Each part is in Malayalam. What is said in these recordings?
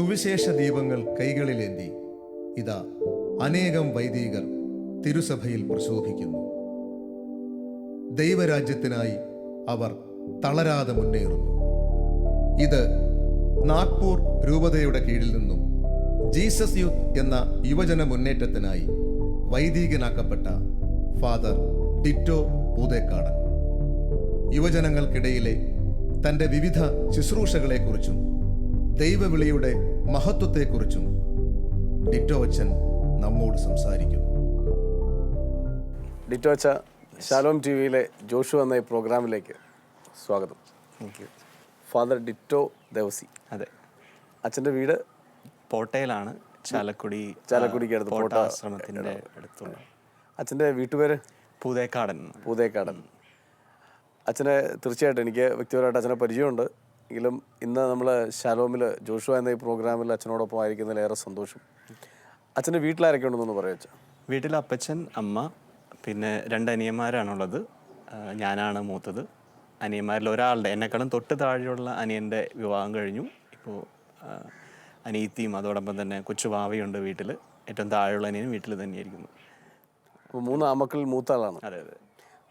സുവിശേഷ ദീപങ്ങൾ കൈകളിലേന്തി ഇതാ അനേകം വൈദികർ തിരുസഭയിൽ പ്രശോഭിക്കുന്നു. ദൈവരാജ്യത്തിനായി അവർ തളരാതെ മുന്നേറുന്നു. ഇത് നാഗ്പൂർ രൂപതയുടെ കീഴിൽ നിന്നും ജീസസ് യൂത്ത് എന്ന യുവജന മുന്നേറ്റത്തിനായി വൈദികനാക്കപ്പെട്ട ഫാദർ ഡിറ്റോ പൂതേക്കാടൻ യുവജനങ്ങൾക്കിടയിലെ തൻ്റെ വിവിധ ശുശ്രൂഷകളെക്കുറിച്ചും ദൈവവിളിയുടെ മഹത്വത്തെക്കുറിച്ചും ഡിറ്റോ അച്ഛൻ നമ്മോട് സംസാരിക്കുന്നു. ഡിറ്റോ അച്ഛ, ഷാലോം ടി വിയിലെ ജോഷു എന്ന ഈ പ്രോഗ്രാമിലേക്ക് സ്വാഗതം. ഫാദർ ഡിറ്റോ ദേവസി. അതെ, അച്ഛൻ്റെ വീട് പോട്ടയിലാണ്. ചാലക്കുടിക്ക് അടുത്ത് പോട്ട ആശ്രമത്തിൻ്റെ അടുത്തുള്ള. അച്ഛൻ്റെ വീട്ടുപേര് പൂതേക്കാടൻ. പൂതേക്കാടൻ. അച്ഛനെ തീർച്ചയായിട്ടും എനിക്ക് വ്യക്തിപരമായിട്ട് അച്ഛനെ പരിചയമുണ്ട്. എങ്കിലും ഇന്ന് നമ്മൾ ഷാലോമിൽ ജോഷുവ എന്ന ഈ പ്രോഗ്രാമിൽ അച്ഛനോടൊപ്പം ആയിരിക്കുന്നതിൽ ഏറെ സന്തോഷം. അച്ഛൻ്റെ വീട്ടിലാരൊക്കെ ഉണ്ടെന്നൊന്ന് പറയാം അച്ഛൻ. വീട്ടിൽ അപ്പച്ചൻ, അമ്മ, പിന്നെ 2 അനിയന്മാരാണുള്ളത്. ഞാനാണ് മൂത്തത്. അനിയന്മാരിൽ ഒരാളുടെ, എന്നെക്കാളും തൊട്ട് താഴെയുള്ള അനിയൻ്റെ വിവാഹം കഴിഞ്ഞു. ഇപ്പോൾ അനിയത്തിയും അതോടൊപ്പം തന്നെ കൊച്ചു ഭാവിയുണ്ട് വീട്ടിൽ. ഏറ്റവും താഴെയുള്ള അനിയനും വീട്ടിൽ തന്നെയായിരിക്കുന്നു. അപ്പോൾ 3 ആമക്കളിൽ മൂത്ത ആളാണ്. അതെ അതെ.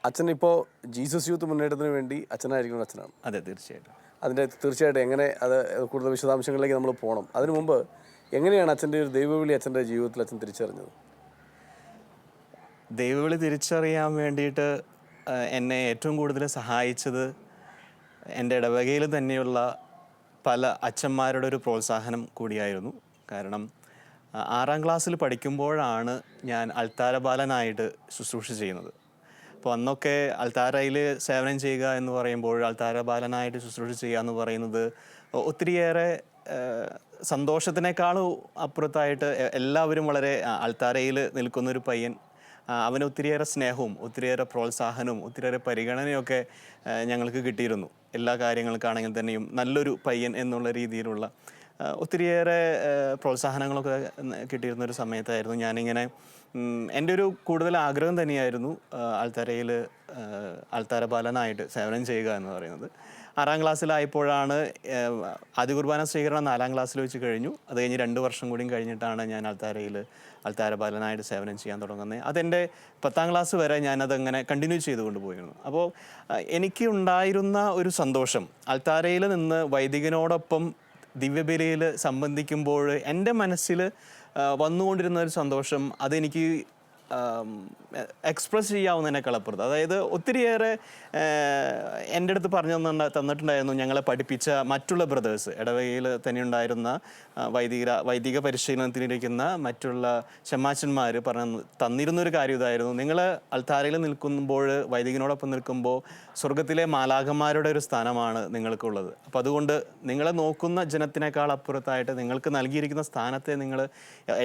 അച്ഛൻ ഇപ്പോൾ ജീസസ് യൂത്ത് മുന്നേറ്റത്തിന് വേണ്ടി അച്ഛനായിരിക്കുന്ന അച്ഛനാണ്. അതെ, തീർച്ചയായിട്ടും. അതിൻ്റെ തീർച്ചയായിട്ടും എങ്ങനെ അത് കൂടുതൽ വിശദാംശങ്ങളിലേക്ക് നമ്മൾ പോകണം. അതിനു മുമ്പ് എങ്ങനെയാണ് അച്ഛൻ്റെ ഒരു ദൈവവിളി അച്ഛൻ്റെ ജീവിതത്തിൽ അച്ഛൻ തിരിച്ചറിഞ്ഞത്? ദൈവവിളി തിരിച്ചറിയാൻ വേണ്ടിയിട്ട് എന്നെ ഏറ്റവും കൂടുതൽ സഹായിച്ചത് എൻ്റെ ഇടവകയിൽ തന്നെയുള്ള പല അച്ഛന്മാരുടെ ഒരു പ്രോത്സാഹനം കൂടിയായിരുന്നു. കാരണം 6ാം ക്ലാസ്സിൽ പഠിക്കുമ്പോഴാണ് ഞാൻ അൾത്താര ബാലനായിട്ട് ശുശ്രൂഷ ചെയ്യുന്നത്. അപ്പോൾ അന്നൊക്കെ അൾത്താരയിൽ സേവനം ചെയ്യുക എന്ന് പറയുമ്പോൾ, അൾത്താര ബാലനായിട്ട് ശുശ്രൂഷ ചെയ്യുക എന്ന് പറയുന്നത് ഒത്തിരിയേറെ സന്തോഷത്തിനേക്കാളും അപ്പുറത്തായിട്ട് എല്ലാവരും വളരെ അൾത്താരയിൽ നിൽക്കുന്നൊരു പയ്യൻ, അവന് ഒത്തിരിയേറെ സ്നേഹവും ഒത്തിരിയേറെ പ്രോത്സാഹനവും ഒത്തിരിയേറെ പരിഗണനയൊക്കെ ഞങ്ങൾക്ക് കിട്ടിയിരുന്നു. എല്ലാ കാര്യങ്ങൾക്കാണെങ്കിൽ തന്നെയും നല്ലൊരു പയ്യൻ എന്നുള്ള രീതിയിലുള്ള ഒത്തിരിയേറെ പ്രോത്സാഹനങ്ങളൊക്കെ കിട്ടിയിരുന്നൊരു സമയത്തായിരുന്നു ഞാനിങ്ങനെ എൻ്റെ ഒരു കൂടുതൽ ആഗ്രഹം തന്നെയായിരുന്നു അൾത്താരയിൽ അൾത്താര ബാലനായിട്ട് സേവനം ചെയ്യുക എന്ന് പറയുന്നത്. 6ാം ക്ലാസ്സിലായപ്പോഴാണ് ആദ്യ കുർബാന സ്വീകരണം 4ാം ക്ലാസ്സിൽ വെച്ച് കഴിഞ്ഞു. അത് കഴിഞ്ഞ് 2 വർഷം കൂടിയും കഴിഞ്ഞിട്ടാണ് ഞാൻ അൾത്താര ബാലനായിട്ട് സേവനം ചെയ്യാൻ തുടങ്ങുന്നത്. അതെൻ്റെ 10ാം ക്ലാസ് വരെ ഞാനതങ്ങനെ കണ്ടിന്യൂ ചെയ്തുകൊണ്ട് പോയിരുന്നു. അപ്പോൾ എനിക്ക് ഉണ്ടായിരുന്ന ഒരു സന്തോഷം, അൾത്താരയിൽ നിന്ന് വൈദികനോടൊപ്പം ദിവ്യബലിയിൽ സംബന്ധിക്കുമ്പോൾ എൻ്റെ മനസ്സിൽ വന്നുകൊണ്ടിരുന്ന ഒരു സന്തോഷം, അതെനിക്ക് എക്സ്പ്രസ് ചെയ്യാവുന്നതിനേക്കാളപ്പുറത്ത്, അതായത് ഒത്തിരിയേറെ എൻ്റെ അടുത്ത് പറഞ്ഞു തന്നിട്ടുണ്ടായിരുന്നു ഞങ്ങളെ പഠിപ്പിച്ച മറ്റുള്ള ബ്രദേഴ്സ്. ഇടവകയിൽ തന്നെ ഉണ്ടായിരുന്ന വൈദിക പരിശീലനത്തിലിരിക്കുന്ന മറ്റുള്ള ഷമ്മാച്ചന്മാർ തന്നിരുന്നൊരു കാര്യം ഇതായിരുന്നു: നിങ്ങൾ അൾത്താരയിൽ നിൽക്കുമ്പോൾ, വൈദികനോടൊപ്പം നിൽക്കുമ്പോൾ സ്വർഗത്തിലെ മാലാഖമാരുടെ ഒരു സ്ഥാനമാണ് നിങ്ങൾക്കുള്ളത്. അപ്പോൾ അതുകൊണ്ട് നിങ്ങളെ നോക്കുന്ന ജനത്തിനേക്കാൾ അപ്പുറത്തായിട്ട് നിങ്ങൾക്ക് നൽകിയിരിക്കുന്ന സ്ഥാനത്തെ നിങ്ങൾ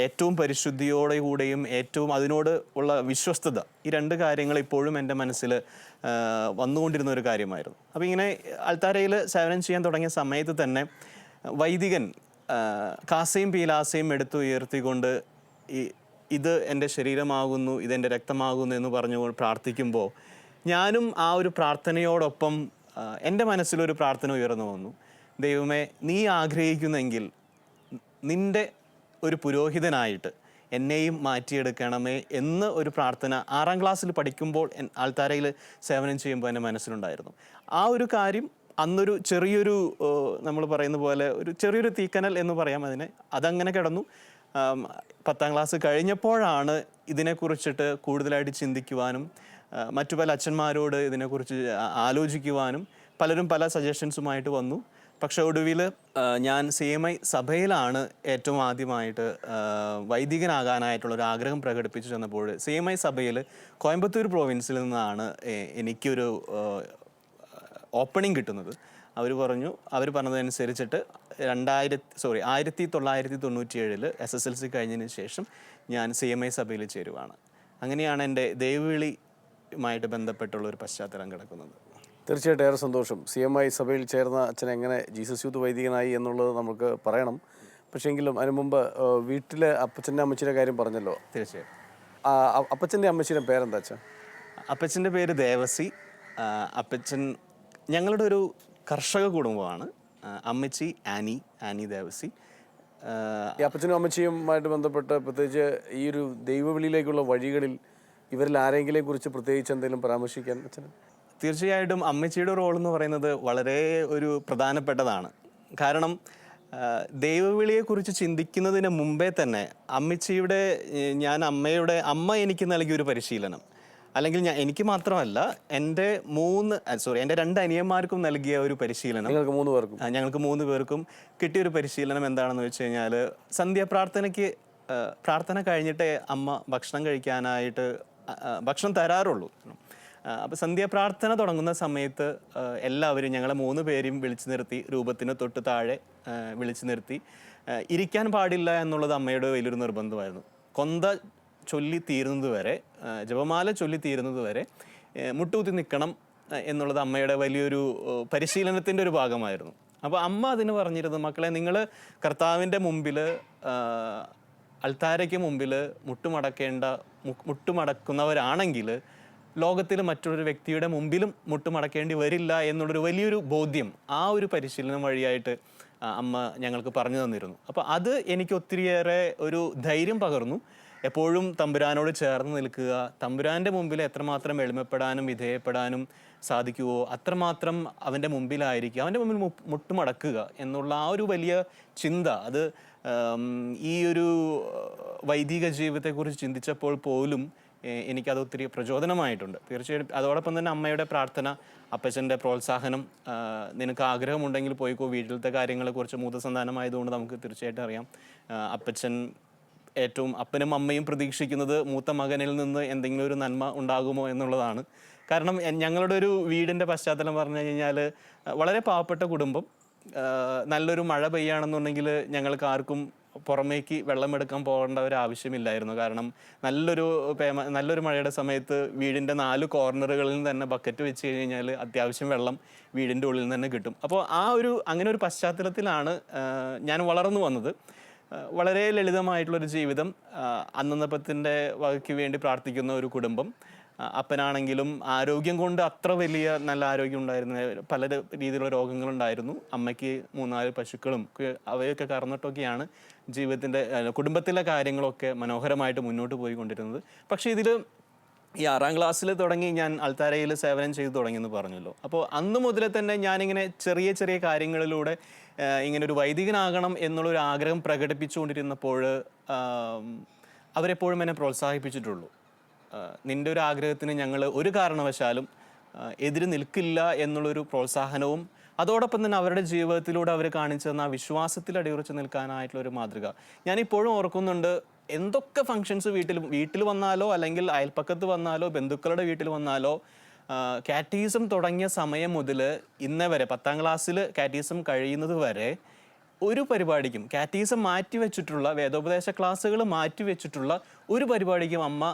ഏറ്റവും പരിശുദ്ധിയോടുകൂടെയും ഏറ്റവും അതിനോട് ഉള്ള വിശ്വസ്തത, ഈ 2 കാര്യങ്ങൾ ഇപ്പോഴും എൻ്റെ മനസ്സിൽ വന്നുകൊണ്ടിരുന്ന ഒരു കാര്യമായിരുന്നു. അപ്പോൾ ഇങ്ങനെ അൾത്താരയിൽ സേവനം ചെയ്യാൻ തുടങ്ങിയ സമയത്ത് തന്നെ വൈദികൻ കാസയും പീലാസയും ഉയർത്തിക്കൊണ്ട് ഇത് എൻ്റെ ശരീരമാകുന്നു, ഇതെൻ്റെ രക്തമാകുന്നു എന്ന് പറഞ്ഞു പ്രാർത്ഥിക്കുമ്പോൾ ഞാനും ആ ഒരു പ്രാർത്ഥനയോടൊപ്പം എൻ്റെ മനസ്സിലൊരു പ്രാർത്ഥന ഉയർന്നു വന്നു: ദൈവമേ, നീ ആഗ്രഹിക്കുന്നെങ്കിൽ നിൻ്റെ ഒരു പുരോഹിതനായിട്ട് എന്നെയും മാറ്റിയെടുക്കണമേ എന്ന് ഒരു പ്രാർത്ഥന 6ാം ക്ലാസ്സിൽ പഠിക്കുമ്പോൾ ആൾത്താരയിൽ സേവനം ചെയ്യുമ്പോൾ എൻ്റെ മനസ്സിലുണ്ടായിരുന്നു. ആ ഒരു കാര്യം അന്നൊരു ചെറിയൊരു, നമ്മൾ പറയുന്ന പോലെ ഒരു ചെറിയൊരു തീക്കനൽ എന്ന് പറയാം അതിനെ, അതങ്ങനെ കിടന്നു. 10ാം ക്ലാസ് കഴിഞ്ഞപ്പോഴാണ് ഇതിനെക്കുറിച്ചിട്ട് കൂടുതലായിട്ട് ചിന്തിക്കുവാനും മറ്റു പല അച്ഛന്മാരോട് ഇതിനെക്കുറിച്ച് ആലോചിക്കുവാനും പലരും പല സജഷൻസുമായിട്ട് വന്നു. പക്ഷെ ഒടുവിൽ ഞാൻ CMI സഭയിലാണ് ഏറ്റവും ആദ്യമായിട്ട് വൈദികനാകാനായിട്ടുള്ളൊരു ആഗ്രഹം പ്രകടിപ്പിച്ചു ചെന്നപ്പോൾ CMI സഭയിൽ കോയമ്പത്തൂർ പ്രോവിൻസിൽ നിന്നാണ് എനിക്കൊരു ഓപ്പണിംഗ് കിട്ടുന്നത്. അവർ പറഞ്ഞതനുസരിച്ചിട്ട് 1997 SSLC കഴിഞ്ഞതിന് ശേഷം ഞാൻ CMI സഭയിൽ ചേരുവാണ്. അങ്ങനെയാണ് എൻ്റെ ദൈവവിളിയുമായിട്ട് ബന്ധപ്പെട്ടുള്ള ഒരു പശ്ചാത്തലം കിടക്കുന്നത്. തീർച്ചയായിട്ടും ഏറെ സന്തോഷം. CMI സഭയിൽ ചേർന്ന അച്ഛൻ എങ്ങനെ ജീസസ് യൂത്ത് വൈദികനായി എന്നുള്ളത് നമുക്ക് പറയണം. പക്ഷേ എങ്കിലും അതിന് മുമ്പ് വീട്ടിലെ അപ്പച്ചൻ്റെ അമ്മച്ചിയുടെ കാര്യം പറഞ്ഞല്ലോ. തീർച്ചയായും. അപ്പച്ചൻ്റെ അമ്മച്ചിയുടെ പേരെന്താ അച്ഛൻ? അപ്പച്ചൻ്റെ പേര് ദേവസി. അപ്പച്ചൻ ഞങ്ങളുടെ ഒരു കർഷക കുടുംബമാണ്. അമ്മച്ചി ആനി ദേവസി. ഈ അപ്പച്ചനും അമ്മച്ചിയുമായിട്ട് ബന്ധപ്പെട്ട് പ്രത്യേകിച്ച് ഈ ഒരു ദൈവവിളിയിലേക്കുള്ള വഴികളിൽ ഇവരിൽ ആരെങ്കിലും കുറിച്ച് പ്രത്യേകിച്ച് എന്തെങ്കിലും പരാമർശിക്കാൻ അച്ഛന്? തീർച്ചയായിട്ടും അമ്മച്ചിയുടെ റോൾ എന്ന് പറയുന്നത് വളരെ ഒരു പ്രധാനപ്പെട്ടതാണ്. കാരണം ദൈവവിളിയെക്കുറിച്ച് ചിന്തിക്കുന്നതിന് മുമ്പേ തന്നെ അമ്മച്ചിയുടെ അമ്മ എനിക്ക് നൽകിയൊരു പരിശീലനം, അല്ലെങ്കിൽ എനിക്ക് മാത്രമല്ല എൻ്റെ എൻ്റെ 2 അനിയന്മാർക്കും നൽകിയ ഒരു പരിശീലനം, ഞങ്ങൾക്ക് 3 പേർക്കും കിട്ടിയൊരു പരിശീലനം എന്താണെന്ന് വെച്ച് കഴിഞ്ഞാൽ, സന്ധ്യാപ്രാർത്ഥനയ്ക്ക് പ്രാർത്ഥന കഴിഞ്ഞിട്ടേ അമ്മ ഭക്ഷണം കഴിക്കാനായിട്ട് ഭക്ഷണം തരാറുള്ളൂ. അപ്പോൾ സന്ധ്യാപ്രാർത്ഥന തുടങ്ങുന്ന സമയത്ത് എല്ലാവരും ഞങ്ങളെ 3 പേരെയും വിളിച്ചു നിർത്തി, രൂപത്തിന് തൊട്ട് താഴെ വിളിച്ചു നിർത്തി, ഇരിക്കാൻ പാടില്ല എന്നുള്ളത് അമ്മയുടെ വലിയൊരു നിർബന്ധമായിരുന്നു. കൊന്ത ചൊല്ലി തീരുന്നത് വരെ, ജപമാല ചൊല്ലി തീരുന്നത് വരെ മുട്ടുകുത്തി നിൽക്കണം എന്നുള്ളത് അമ്മയുടെ വലിയൊരു പരിശീലനത്തിൻ്റെ ഒരു ഭാഗമായിരുന്നു. അപ്പോൾ അമ്മ അതിന് പറഞ്ഞിരുന്നു, മക്കളെ നിങ്ങൾ കർത്താവിൻ്റെ മുമ്പിൽ, അൾത്താരയ്ക്ക് മുമ്പിൽ മുട്ടുമടക്കുന്നവരാണെങ്കിൽ ലോകത്തിൽ മറ്റൊരു വ്യക്തിയുടെ മുമ്പിലും മുട്ടുമടക്കേണ്ടി വരില്ല എന്നുള്ളൊരു വലിയൊരു ബോധ്യം ആ ഒരു പരിശീലനം വഴിയായിട്ട് അമ്മ ഞങ്ങൾക്ക് പറഞ്ഞു തന്നിരുന്നു. അപ്പോൾ അത് എനിക്ക് ഒത്തിരിയേറെ ഒരു ധൈര്യം പകർന്നു. എപ്പോഴും തമ്പുരാനോട് ചേർന്ന് നിൽക്കുക, തമ്പുരാൻ്റെ മുമ്പിൽ എത്രമാത്രം എളിമപ്പെടാനും വിധേയപ്പെടാനും സാധിക്കുമോ അത്രമാത്രം അവൻ്റെ മുമ്പിലായിരിക്കുക, അവൻ്റെ മുമ്പിൽ മുട്ടുമടക്കുക എന്നുള്ള ആ ഒരു വലിയ ചിന്ത, അത് ഈ ഒരു വൈദിക ജീവിതത്തെക്കുറിച്ച് ചിന്തിച്ചപ്പോൾ പോലും എനിക്കത് ഒത്തിരി പ്രചോദനമായിട്ടുണ്ട്. തീർച്ചയായിട്ടും അതോടൊപ്പം തന്നെ അമ്മയുടെ പ്രാർത്ഥന, അപ്പച്ചൻ്റെ പ്രോത്സാഹനം, നിനക്ക് ആഗ്രഹമുണ്ടെങ്കിൽ പോയിക്കോ, വീട്ടിലത്തെ കാര്യങ്ങളെക്കുറിച്ച് മൂത്ത സന്താനമായതുകൊണ്ട് നമുക്ക് തീർച്ചയായിട്ടും അറിയാം. അപ്പനും അമ്മയും പ്രതീക്ഷിക്കുന്നത് മൂത്ത മകനിൽ നിന്ന് എന്തെങ്കിലും ഒരു നന്മ ഉണ്ടാകുമോ എന്നുള്ളതാണ്. കാരണം ഞങ്ങളുടെ ഒരു വീടിൻ്റെ പശ്ചാത്തലം പറഞ്ഞു കഴിഞ്ഞാൽ വളരെ പാവപ്പെട്ട കുടുംബം. നല്ലൊരു മഴ പെയ്യുകയാണെന്നുണ്ടെങ്കിൽ ഞങ്ങൾക്ക് ആർക്കും പുറമേക്ക് വെള്ളമെടുക്കാൻ പോകേണ്ട ഒരു ആവശ്യമില്ലായിരുന്നു. കാരണം നല്ലൊരു മഴയുടെ സമയത്ത് വീടിൻ്റെ 4 കോർണറുകളിൽ തന്നെ ബക്കറ്റ് വെച്ച് കഴിഞ്ഞാൽ അത്യാവശ്യം വെള്ളം വീടിൻ്റെ ഉള്ളിൽ നിന്ന് തന്നെ കിട്ടും. അപ്പോൾ അങ്ങനെ ഒരു പശ്ചാത്തലത്തിലാണ് ഞാൻ വളർന്നു വന്നത്. വളരെ ലളിതമായിട്ടുള്ളൊരു ജീവിതം, അന്നന്നപ്പത്തിൻ്റെ വകയ്ക്ക് വേണ്ടി പ്രാർത്ഥിക്കുന്ന ഒരു കുടുംബം. അപ്പനാണെങ്കിലും ആരോഗ്യം കൊണ്ട് അത്ര വലിയ നല്ല ആരോഗ്യം ഉണ്ടായിരുന്നു, പല രീതിയിലുള്ള രോഗങ്ങളുണ്ടായിരുന്നു. അമ്മയ്ക്ക് 3-4 പശുക്കളും അവയൊക്കെ കറന്നിട്ടൊക്കെയാണ് കുടുംബത്തിലെ കാര്യങ്ങളൊക്കെ മനോഹരമായിട്ട് മുന്നോട്ട് പോയിക്കൊണ്ടിരുന്നത്. പക്ഷേ ഇതിൽ ഈ 6ാം ക്ലാസ്സിൽ തുടങ്ങി ഞാൻ അൾത്താരയിൽ സേവനം ചെയ്തു തുടങ്ങിയെന്ന് പറഞ്ഞല്ലോ. അപ്പോൾ അന്ന് മുതലേ തന്നെ ഞാനിങ്ങനെ ചെറിയ ചെറിയ കാര്യങ്ങളിലൂടെ ഇങ്ങനെ ഒരു വൈദികനാകണം എന്നുള്ളൊരു ആഗ്രഹം പ്രകടിപ്പിച്ചുകൊണ്ടിരുന്നപ്പോൾ അവരെപ്പോഴും എന്നെ പ്രോത്സാഹിപ്പിച്ചിട്ടുള്ളൂ. നിൻ്റെ ഒരു ആഗ്രഹത്തിന് ഞങ്ങൾ ഒരു കാരണവശാലും എതിര് നിൽക്കില്ല എന്നുള്ളൊരു പ്രോത്സാഹനവും, അതോടൊപ്പം തന്നെ അവരുടെ ജീവിതത്തിലൂടെ അവർ കാണിച്ചു തന്ന ആ വിശ്വാസത്തിൽ അടിയുറച്ച് നിൽക്കാനായിട്ടുള്ളൊരു മാതൃക ഞാനിപ്പോഴും ഓർക്കുന്നുണ്ട്. എന്തൊക്കെ ഫങ്ഷൻസ് വീട്ടിൽ വന്നാലോ, അല്ലെങ്കിൽ അയൽപ്പക്കത്ത് വന്നാലോ, ബന്ധുക്കളുടെ വീട്ടിൽ വന്നാലോ, കാറ്റീസം തുടങ്ങിയ സമയം മുതൽ ഇന്നേ വരെ 10ാം ക്ലാസ്സിൽ കാറ്റീസം കഴിയുന്നത് വരെ ഒരു പരിപാടിക്കും, കാറ്റീസം മാറ്റിവെച്ചിട്ടുള്ള, വേദോപദേശ ക്ലാസ്സുകൾ മാറ്റിവെച്ചിട്ടുള്ള ഒരു പരിപാടിക്കും അമ്മ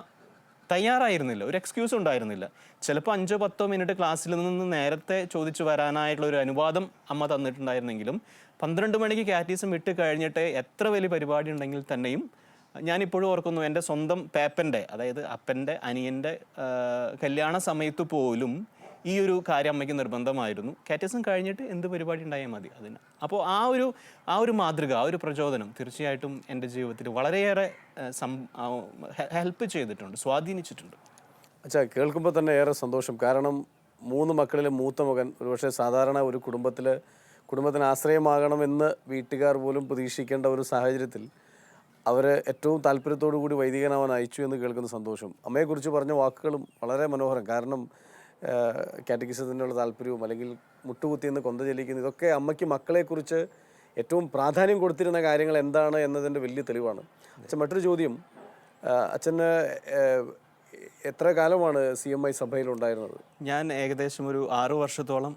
തയ്യാറായിരുന്നില്ല. ഒരു എക്സ്ക്യൂസ് ഉണ്ടായിരുന്നില്ല. ചിലപ്പോൾ 5-10 മിനിറ്റ് ക്ലാസ്സിൽ നിന്ന് നേരത്തെ ചോദിച്ചു വരാനായിട്ടുള്ള ഒരു അനുവാദം അമ്മ തന്നിട്ടുണ്ടായിരുന്നെങ്കിലും 12 മണിക്ക് കാറ്റീസം വിട്ട് കഴിഞ്ഞിട്ട് എത്ര വലിയ പരിപാടി ഉണ്ടെങ്കിൽ തന്നെയും ഞാനിപ്പോഴും ഓർക്കുന്നു, എൻ്റെ സ്വന്തം പേപ്പൻ്റെ, അതായത് അപ്പൻ്റെ അനിയൻ്റെ കല്യാണ സമയത്ത് പോലും ഈ ഒരു കാര്യം അമ്മയ്ക്ക് നിർബന്ധമായിരുന്നു. കാറ്റീസം കഴിഞ്ഞിട്ട് എന്ത് പരിപാടി ഉണ്ടായാൽ മതി അതിന്. അപ്പോൾ ആ ഒരു മാതൃക, ആ ഒരു പ്രചോദനം തീർച്ചയായിട്ടും എൻ്റെ ജീവിതത്തിൽ വളരെയേറെ ഹെൽപ്പ് ചെയ്തിട്ടുണ്ട്, സ്വാധീനിച്ചിട്ടുണ്ട്. അച്ഛാ, കേൾക്കുമ്പോൾ തന്നെ ഏറെ സന്തോഷം. കാരണം 3 മക്കളിലെ മൂത്ത മകൻ ഒരുപക്ഷെ സാധാരണ ഒരു കുടുംബത്തിന് ആശ്രയമാകണമെന്ന് വീട്ടുകാർ പോലും പ്രതീക്ഷിക്കേണ്ട ഒരു സാഹചര്യത്തിൽ അവർ ഏറ്റവും താല്പര്യത്തോടു കൂടി വൈദികനാവാൻ അയച്ചു എന്ന് കേൾക്കുന്ന സന്തോഷം. അമ്മയെക്കുറിച്ച് പറഞ്ഞ വാക്കുകളും വളരെ മനോഹരം. കാരണം കാറ്റഗിസത്തിനുള്ള താല്പര്യവും, അല്ലെങ്കിൽ മുട്ടുകുത്തിയെന്ന് കൊന്ത ചെല്ലിക്കുന്ന, ഇതൊക്കെ അമ്മയ്ക്ക് മക്കളെക്കുറിച്ച് ഏറ്റവും പ്രാധാന്യം കൊടുത്തിരുന്ന കാര്യങ്ങൾ എന്താണ് എന്നതിൻ്റെ വലിയ തെളിവാണ്. അച്ഛൻ, മറ്റൊരു ചോദ്യം, അച്ഛന് എത്ര കാലമാണ് CMI സഭയിലുണ്ടായിരുന്നത്? ഞാൻ ഏകദേശം ഒരു 6 വർഷത്തോളം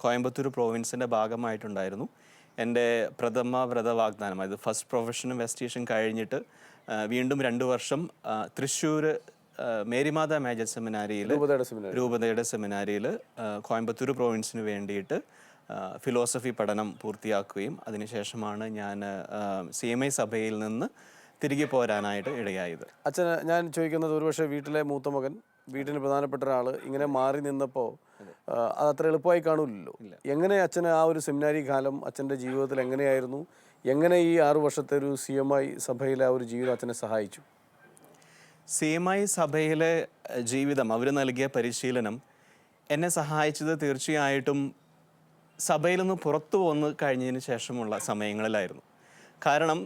കോയമ്പത്തൂർ പ്രോവിൻസിൻ്റെ ഭാഗമായിട്ടുണ്ടായിരുന്നു. എൻ്റെ പ്രഥമ വ്രത വാഗ്ദാനം, അതായത് ഫസ്റ്റ് പ്രൊഫഷൻ ഇൻവെസ്റ്റിഗേഷൻ കഴിഞ്ഞിട്ട് വീണ്ടും 2 വർഷം തൃശ്ശൂർ മേരിമാത മേജർ സെമിനാരിയിൽ, രൂപതയുടെ സെമിനാരിയിൽ കോയമ്പത്തൂർ പ്രോവിൻസിന് വേണ്ടിയിട്ട് ഫിലോസഫി പഠനം പൂർത്തിയാക്കുകയും അതിനുശേഷമാണ് ഞാൻ CMI സഭയിൽ നിന്ന് തിരികെ പോരാനായിട്ട് ഇടയായത്. അച്ഛന് ഞാൻ ചോദിക്കുന്നത്, ഒരുപക്ഷെ വീട്ടിലെ മൂത്ത മകൻ, വീട്ടിന് പ്രധാനപ്പെട്ട ഒരാൾ ഇങ്ങനെ മാറി നിന്നപ്പോൾ അത് അത്ര എളുപ്പമായി കാണൂലല്ലോ. എങ്ങനെ അച്ഛന് ആ ഒരു സെമിനാരി കാലം അച്ഛൻ്റെ ജീവിതത്തിൽ എങ്ങനെയായിരുന്നു? എങ്ങനെ ഈ 6 വർഷത്തെ ഒരു CMI സഭയിലെ ആ ഒരു ജീവിതം അച്ഛനെ സഹായിച്ചു? CMI സഭയിലെ ജീവിതം, അവർ നൽകിയ പരിശീലനം എന്നെ സഹായിച്ചത് തീർച്ചയായിട്ടും സഭയിൽ നിന്ന് പുറത്തു വന്ന് കഴിഞ്ഞതിന് ശേഷമുള്ള സമയങ്ങളിലായിരുന്നു. കാരണം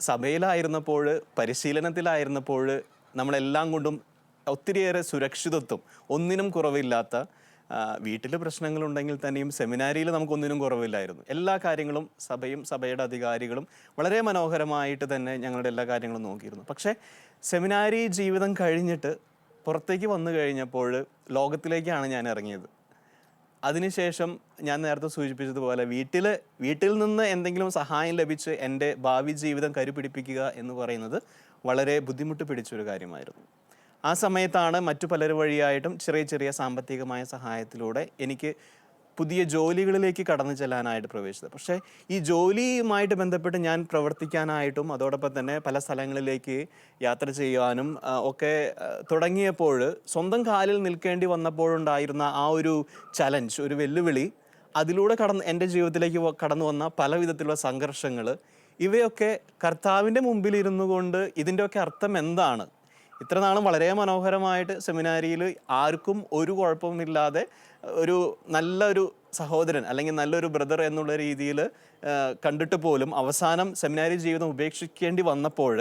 സഭയിലായിരുന്നപ്പോൾ, പരിശീലനത്തിലായിരുന്നപ്പോൾ നമ്മളെല്ലാം കൊണ്ടും ഒത്തിരിയേറെ സുരക്ഷിതത്വം, ഒന്നിനും കുറവില്ലാത്ത, വീട്ടിൽ പ്രശ്നങ്ങളുണ്ടെങ്കിൽ തന്നെയും സെമിനാരിയിൽ നമുക്കൊന്നിനും കുറവില്ലായിരുന്നു. എല്ലാ കാര്യങ്ങളും സഭയും സഭയുടെ അധികാരികളും വളരെ മനോഹരമായിട്ട് തന്നെ ഞങ്ങളുടെ എല്ലാ കാര്യങ്ങളും നോക്കിയിരുന്നു. പക്ഷേ സെമിനാരി ജീവിതം കഴിഞ്ഞിട്ട് പുറത്തേക്ക് വന്നു കഴിഞ്ഞപ്പോൾ ലോകത്തിലേക്കാണ് ഞാൻ ഇറങ്ങിയത്. അതിനുശേഷം ഞാൻ നേരത്തെ സൂചിപ്പിച്ചതുപോലെ വീട്ടിൽ നിന്ന് എന്തെങ്കിലും സഹായം ലഭിച്ച് എൻ്റെ ഭാവി ജീവിതം കരുപിടിപ്പിക്കുക എന്ന് പറയുന്നത് വളരെ ബുദ്ധിമുട്ട് പിടിച്ചൊരു കാര്യമായിരുന്നു. ആ സമയത്താണ് മറ്റു പലർ വഴിയായിട്ടും ചെറിയ ചെറിയ സാമ്പത്തികമായ സഹായത്തിലൂടെ എനിക്ക് പുതിയ ജോലികളിലേക്ക് കടന്നു ചെല്ലാനായിട്ട് പ്രവേശിച്ചത്. പക്ഷേ ഈ ജോലിയുമായിട്ട് ബന്ധപ്പെട്ട് ഞാൻ പ്രവർത്തിക്കാനായിട്ടും അതോടൊപ്പം തന്നെ പല സ്ഥലങ്ങളിലേക്ക് യാത്ര ചെയ്യുവാനും ഒക്കെ തുടങ്ങിയപ്പോൾ, സ്വന്തം കാലിൽ നിൽക്കേണ്ടി വന്നപ്പോഴുണ്ടായിരുന്ന ആ ഒരു ചലഞ്ച്, ഒരു വെല്ലുവിളി, അതിലൂടെ എൻ്റെ ജീവിതത്തിലേക്ക് കടന്നു വന്ന പല വിധത്തിലുള്ള സംഘർഷങ്ങൾ, ഇവയൊക്കെ കർത്താവിൻ്റെ മുമ്പിൽ ഇരുന്നു കൊണ്ട് ഇതിൻ്റെയൊക്കെ അർത്ഥം എന്താണ്, ഇത്ര നാളും വളരെ മനോഹരമായിട്ട് സെമിനാരിയിൽ ആർക്കും ഒരു കുഴപ്പമില്ലാതെ ഒരു നല്ലൊരു സഹോദരൻ അല്ലെങ്കിൽ നല്ലൊരു ബ്രദർ എന്നുള്ള രീതിയിൽ കണ്ടിട്ട് പോലും അവസാനം സെമിനാരി ജീവിതം ഉപേക്ഷിക്കേണ്ടി വന്നപ്പോൾ,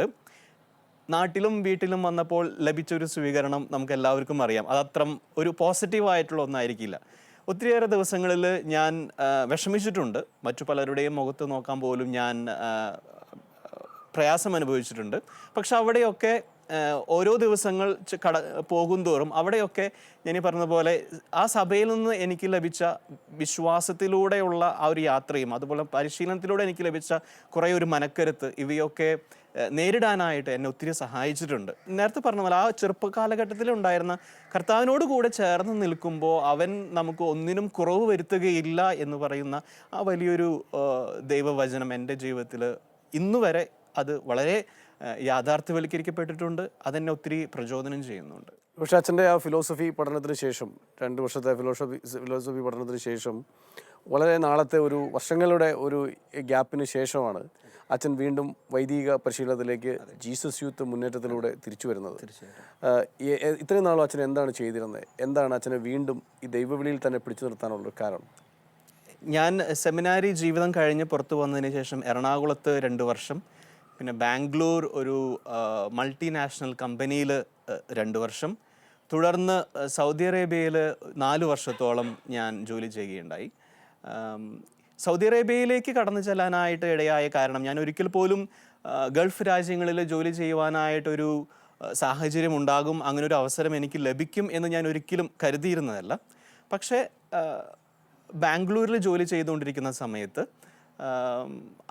നാട്ടിലും വീട്ടിലും വന്നപ്പോൾ ലഭിച്ചൊരു സ്വീകരണം നമുക്ക് എല്ലാവർക്കും അറിയാം. അതത്രം ഒരു പോസിറ്റീവായിട്ടുള്ള ഒന്നായിരിക്കില്ല. ഒത്തിരിയേറെ ദിവസങ്ങളിൽ ഞാൻ വിഷമിച്ചിട്ടുണ്ട്. മറ്റു പലരുടെയും മുഖത്ത് നോക്കാൻ പോലും ഞാൻ പ്രയാസം അനുഭവിച്ചിട്ടുണ്ട്. പക്ഷെ അവിടെയൊക്കെ ഓരോ ദിവസങ്ങൾ പോകും തോറും അവിടെയൊക്കെ ഞാൻ ഈ പറഞ്ഞ പോലെ ആ സഭയിൽ നിന്ന് എനിക്ക് ലഭിച്ച വിശ്വാസത്തിലൂടെയുള്ള ആ ഒരു യാത്രയും അതുപോലെ പരിശീലനത്തിലൂടെ എനിക്ക് ലഭിച്ച കുറേ ഒരു മനക്കരുത്ത്, ഇവയൊക്കെ നേരിടാനായിട്ട് എന്നെ ഒത്തിരി സഹായിച്ചിട്ടുണ്ട്. നേരത്തെ പറഞ്ഞ പോലെ ആ ചെറുപ്പകാലഘട്ടത്തിലുണ്ടായിരുന്ന കർത്താവിനോട് കൂടെ ചേർന്ന് നിൽക്കുമ്പോൾ അവൻ നമുക്ക് ഒന്നിനും കുറവ് വരുത്തുകയില്ല എന്ന് പറയുന്ന ആ വലിയൊരു ദൈവവചനം എൻ്റെ ജീവിതത്തിൽ ഇന്നുവരെ അത് വളരെ യാഥാർത്ഥ്യവൽക്കരിക്കപ്പെട്ടിട്ടുണ്ട്. അതെന്നെ ഒത്തിരി പ്രചോദനം ചെയ്യുന്നുണ്ട്. പക്ഷേ അച്ഛൻ്റെ ആ ഫിലോസഫി പഠനത്തിന് ശേഷം, 2 വർഷത്തെ ഫിലോസഫി പഠനത്തിന് ശേഷം, വളരെ നാളത്തെ ഒരു വർഷങ്ങളുടെ ഒരു ഗ്യാപ്പിന് ശേഷമാണ് അച്ഛൻ വീണ്ടും വൈദിക പരിശീലനത്തിലേക്ക് ജീസസ് യൂത്ത് മുന്നേറ്റത്തിലൂടെ തിരിച്ചു വരുന്നത്. ഇത്രയും നാളും അച്ഛൻ എന്താണ് ചെയ്തിരുന്നത്? എന്താണ് അച്ഛനെ വീണ്ടും ഈ ദൈവവിളിയിൽ തന്നെ പിടിച്ചു നിർത്താനുള്ള കാരണം? ഞാൻ സെമിനാരി ജീവിതം കഴിഞ്ഞ് പുറത്തു വന്നതിന് ശേഷം എറണാകുളത്ത് 2 വർഷം, പിന്നെ ബാംഗ്ലൂർ ഒരു മൾട്ടിനാഷണൽ കമ്പനിയിൽ 2 വർഷം, തുടർന്ന് സൗദി അറേബ്യയിൽ 4 വർഷത്തോളം ഞാൻ ജോലി ചെയ്യുകയുണ്ടായി. സൗദി അറേബ്യയിലേക്ക് കടന്നു ചെല്ലാനായിട്ട് ഇടയായ കാരണം, ഞാൻ ഒരിക്കൽ പോലും ഗൾഫ് രാജ്യങ്ങളിൽ ജോലി ചെയ്യുവാനായിട്ടൊരു സാഹചര്യം ഉണ്ടാകും, അങ്ങനൊരു അവസരം എനിക്ക് ലഭിക്കും എന്ന് ഞാൻ ഒരിക്കലും കരുതിയിരുന്നതല്ല. പക്ഷേ ബാംഗ്ലൂരിൽ ജോലി ചെയ്തുകൊണ്ടിരിക്കുന്ന സമയത്ത്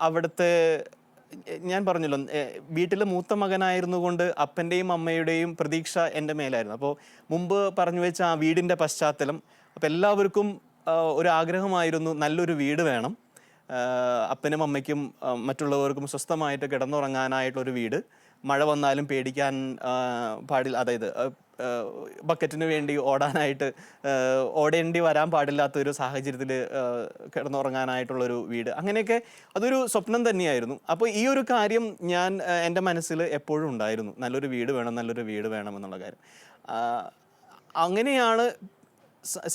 അവിടുത്തെ, ഞാൻ പറഞ്ഞല്ലോ, വീട്ടിൽ മൂത്ത മകനായിരുന്നു കൊണ്ട് അപ്പൻ്റെയും അമ്മയുടെയും പ്രതീക്ഷ എൻ്റെ മേലായിരുന്നു. അപ്പോൾ മുമ്പ് പറഞ്ഞു വെച്ച ആ വീടിൻ്റെ പശ്ചാത്തലം, അപ്പോൾ എല്ലാവർക്കും ഒരു ആഗ്രഹമായിരുന്നു നല്ലൊരു വീട് വേണം, അപ്പനും അമ്മയ്ക്കും മറ്റുള്ളവർക്കും സ്വസ്ഥമായിട്ട് കിടന്നുറങ്ങാനായിട്ടൊരു വീട്, മഴ വന്നാലും പേടിക്കാൻ പാടില്ല, അതായത് ബക്കറ്റിന് വേണ്ടി ഓടേണ്ടി വരാൻ പാടില്ലാത്തൊരു സാഹചര്യത്തിൽ കിടന്നുറങ്ങാനായിട്ടുള്ളൊരു വീട്, അങ്ങനെയൊക്കെ അതൊരു സ്വപ്നം തന്നെയായിരുന്നു. അപ്പോൾ ഈ ഒരു കാര്യം എൻ്റെ മനസ്സിൽ എപ്പോഴും ഉണ്ടായിരുന്നു, നല്ലൊരു വീട് വേണം എന്നുള്ള കാര്യം. അങ്ങനെയാണ്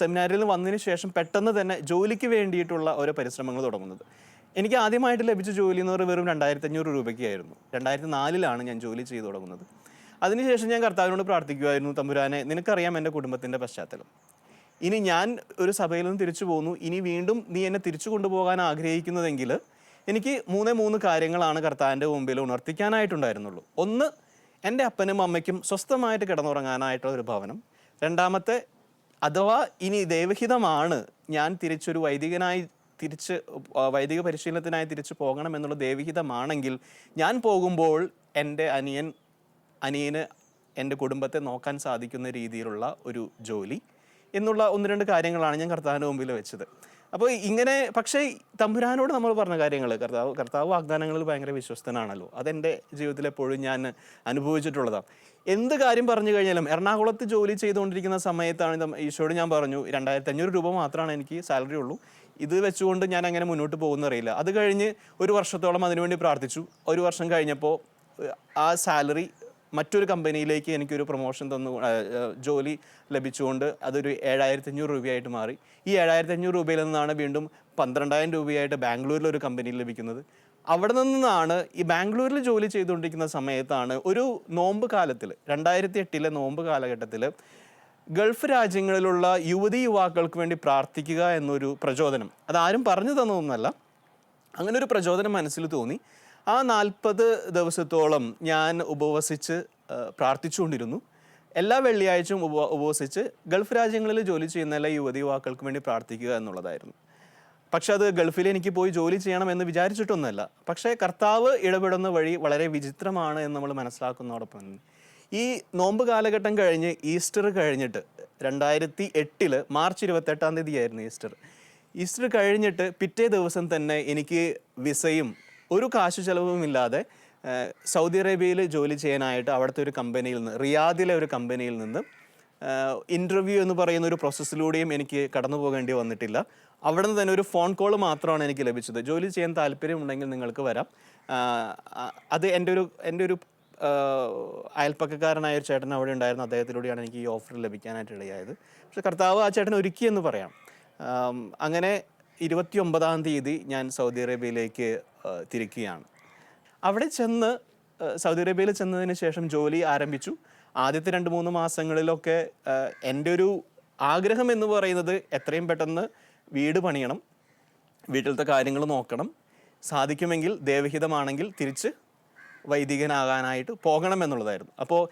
സെമിനാരിയിൽ വന്നതിന് ശേഷം പെട്ടെന്ന് തന്നെ ജോലിക്ക് വേണ്ടിയിട്ടുള്ള ഓരോ പരിശ്രമങ്ങൾ തുടങ്ങുന്നത്. എനിക്ക് ആദ്യമായിട്ട് ലഭിച്ച ജോലി എന്ന് പറയുന്നത് വെറും 2500 രൂപയ്ക്കായിരുന്നു. 2004 ഞാൻ ജോലി ചെയ്തു തുടങ്ങുന്നത്. അതിനുശേഷം ഞാൻ കർത്താവിനോട് പ്രാർത്ഥിക്കുമായിരുന്നു, തമ്പുരാനെ, നിനക്കറിയാം എൻ്റെ കുടുംബത്തിൻ്റെ പശ്ചാത്തലം, ഇനി ഞാൻ ഒരു സഭയിൽ നിന്ന് തിരിച്ചു പോകുന്നു, ഇനി വീണ്ടും നീ എന്നെ തിരിച്ചു കൊണ്ടുപോകാൻ ആഗ്രഹിക്കുന്നതെങ്കിൽ എനിക്ക് 3 കാര്യങ്ങളാണ് കർത്താവിൻ്റെ മുമ്പിൽ ഉണർത്തിക്കാനായിട്ടുണ്ടായിരുന്നുള്ളൂ. ഒന്ന്, എൻ്റെ അപ്പനും അമ്മയ്ക്കും സ്വസ്ഥമായിട്ട് കിടന്നുറങ്ങാനായിട്ടുള്ള ഒരു ഭവനം. രണ്ടാമത്തെ, അഥവാ ഇനി ദൈവഹിതമാണ് ഞാൻ തിരിച്ചൊരു വൈദിക പരിശീലനത്തിനായി തിരിച്ചു പോകണമെന്നുള്ള ദൈവഹിതമാണെങ്കിൽ ഞാൻ പോകുമ്പോൾ എൻ്റെ അനിയന് എൻ്റെ കുടുംബത്തെ നോക്കാൻ സാധിക്കുന്ന രീതിയിലുള്ള ഒരു ജോലി എന്നുള്ള 1-2 കാര്യങ്ങളാണ് ഞാൻ കർത്താവിൻ്റെ മുമ്പിൽ വെച്ചത്. അപ്പോൾ ഇങ്ങനെ, പക്ഷേ തമ്പുരാനോട് നമ്മൾ പറഞ്ഞ കാര്യങ്ങൾ, കർത്താവ് വാഗ്ദാനങ്ങളിൽ ഭയങ്കര വിശ്വസ്തനാണല്ലോ, അതെൻ്റെ ജീവിതത്തിൽ എപ്പോഴും ഞാൻ അനുഭവിച്ചിട്ടുള്ളതാണ്. എന്ത് കാര്യം പറഞ്ഞു കഴിഞ്ഞാലും, എറണാകുളത്ത് ജോലി ചെയ്തുകൊണ്ടിരിക്കുന്ന സമയത്താണ് ഈശോയോട് ഞാൻ പറഞ്ഞു, 2500 രൂപ മാത്രമാണ് എനിക്ക് സാലറി ഉള്ളൂ, ഇത് വെച്ചുകൊണ്ട് ഞാൻ അങ്ങനെ മുന്നോട്ട് പോകുന്നറിയില്ല. അത് കഴിഞ്ഞ് ഒരു വർഷത്തോളം അതിനുവേണ്ടി പ്രാർത്ഥിച്ചു. ഒരു വർഷം കഴിഞ്ഞപ്പോൾ ആ സാലറി മറ്റൊരു കമ്പനിയിലേക്ക് എനിക്കൊരു പ്രൊമോഷൻ തന്നു, ജോലി ലഭിച്ചുകൊണ്ട് അതൊരു 7,500 രൂപയായിട്ട് മാറി. ഈ 7,500 രൂപയിൽ നിന്നാണ് വീണ്ടും 12,000 രൂപയായിട്ട് ബാംഗ്ലൂരിലൊരു കമ്പനിയിൽ ലഭിക്കുന്നത്. അവിടെ നിന്നാണ് ഈ ബാംഗ്ലൂരിൽ ജോലി ചെയ്തുകൊണ്ടിരിക്കുന്ന സമയത്താണ് ഒരു നോമ്പ് കാലത്തിൽ 2008 നോമ്പ് കാലഘട്ടത്തിൽ ഗൾഫ് രാജ്യങ്ങളിലുള്ള യുവതി യുവാക്കൾക്ക് വേണ്ടി പ്രാർത്ഥിക്കുക എന്നൊരു പ്രചോദനം, അതാരും പറഞ്ഞു തന്നതൊന്നുമല്ല, അങ്ങനെ ഒരു പ്രചോദനം മനസ്സിൽ തോന്നി. ആ 40 ദിവസത്തോളം ഞാൻ ഉപവസിച്ച് പ്രാർത്ഥിച്ചുകൊണ്ടിരുന്നു. എല്ലാ വെള്ളിയാഴ്ചയും ഉപവസിച്ച് ഗൾഫ് രാജ്യങ്ങളിൽ ജോലി ചെയ്യുന്ന എല്ലാ യുവതി യുവാക്കൾക്ക് വേണ്ടി പ്രാർത്ഥിക്കുക എന്നുള്ളതായിരുന്നു. പക്ഷെ അത് ഗൾഫിൽ എനിക്ക് പോയി ജോലി ചെയ്യണം എന്ന് വിചാരിച്ചിട്ടൊന്നുമല്ല. പക്ഷേ കർത്താവ് ഇടപെടുന്ന വഴി വളരെ വിചിത്രമാണ് എന്ന് നമ്മൾ മനസ്സിലാക്കുന്നതോടൊപ്പം ഈ നോമ്പ് കാലഘട്ടം കഴിഞ്ഞ് ഈസ്റ്റർ കഴിഞ്ഞിട്ട് 2008 മാർച്ച് 28 ആയിരുന്നു ഈസ്റ്റർ കഴിഞ്ഞിട്ട് പിറ്റേ ദിവസം തന്നെ എനിക്ക് വിസയും ഒരു കാശു ചെലവുമില്ലാതെ സൗദി അറേബ്യയിൽ ജോലി ചെയ്യാനായിട്ട് അവിടുത്തെ ഒരു കമ്പനിയിൽ നിന്ന്, റിയാദിലെ ഒരു കമ്പനിയിൽ നിന്ന് ഇൻ്റർവ്യൂ എന്ന് പറയുന്ന ഒരു പ്രോസസ്സിലൂടെയും എനിക്ക് കടന്നു പോകേണ്ടി വന്നിട്ടില്ല. അവിടെ നിന്ന് തന്നെ ഒരു ഫോൺ കോൾ മാത്രമാണ് എനിക്ക് ലഭിച്ചത്. ജോലി ചെയ്യാൻ താല്പര്യമുണ്ടെങ്കിൽ നിങ്ങൾക്ക് വരാം. അത് എൻ്റെ ഒരു അയൽപ്പക്കക്കാരനായ ഒരു ചേട്ടൻ അവിടെ ഉണ്ടായിരുന്നു. അദ്ദേഹത്തിലൂടെയാണ് എനിക്ക് ഈ ഓഫർ ലഭിക്കാനായിട്ട് ഇടയായത്. പക്ഷെ കർത്താവ് ആ ചേട്ടൻ ഒരുക്കിയെന്ന് പറയാം. അങ്ങനെ 29-ാം തീയതി ഞാൻ സൗദി അറേബ്യയിലേക്ക് തിരിക്കുകയാണ്. അവിടെ ചെന്ന് സൗദി അറേബ്യയിൽ ചെന്നതിന് ശേഷം ജോലി ആരംഭിച്ചു. ആദ്യത്തെ 2-3 മാസങ്ങളിലൊക്കെ എൻ്റെ ഒരു ആഗ്രഹം എന്ന് പറയുന്നത് എത്രയും പെട്ടെന്ന് വീട് പണിയണം, വീട്ടിലത്തെ കാര്യങ്ങൾ നോക്കണം, സാധിക്കുമെങ്കിൽ ദൈവഹിതമാണെങ്കിൽ തിരിച്ച് വൈദികനാകാനായിട്ട് പോകണം എന്നുള്ളതായിരുന്നു. അപ്പോൾ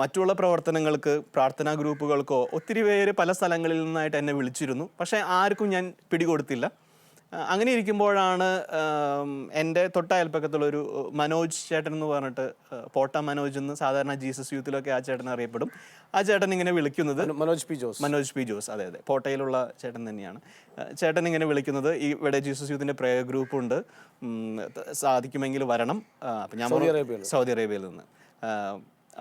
മറ്റുള്ള പ്രവർത്തനങ്ങൾക്ക്, പ്രാർത്ഥനാ ഗ്രൂപ്പുകൾക്കോ ഒത്തിരി പേര് പല സ്ഥലങ്ങളിൽ നിന്നായിട്ട് എന്നെ വിളിച്ചിരുന്നു. പക്ഷേ ആർക്കും ഞാൻ പിടികൊടുത്തില്ല. അങ്ങനെ ഇരിക്കുമ്പോഴാണ് എൻ്റെ തൊട്ടയൽപ്പക്കത്തുള്ളൊരു മനോജ് ചേട്ടൻ എന്ന് പറഞ്ഞിട്ട്, പോട്ട മനോജ് എന്ന് സാധാരണ ജീസസ് യൂത്തിലൊക്കെ ആ ചേട്ടൻ അറിയപ്പെടും. ആ ചേട്ടൻ ഇങ്ങനെ വിളിക്കുന്നത് മനോജ് പി ജോസ്, അതെ, പോട്ടയിലുള്ള ചേട്ടൻ തന്നെയാണ്. ചേട്ടൻ ഇങ്ങനെ വിളിക്കുന്നത്, ഇവിടെ ജീസസ് യൂത്തിൻ്റെ പ്രേയർ ഗ്രൂപ്പുണ്ട്, സാധിക്കുമെങ്കിൽ വരണം. അപ്പം ഞാൻ സൗദി അറേബ്യയിൽ നിന്ന്.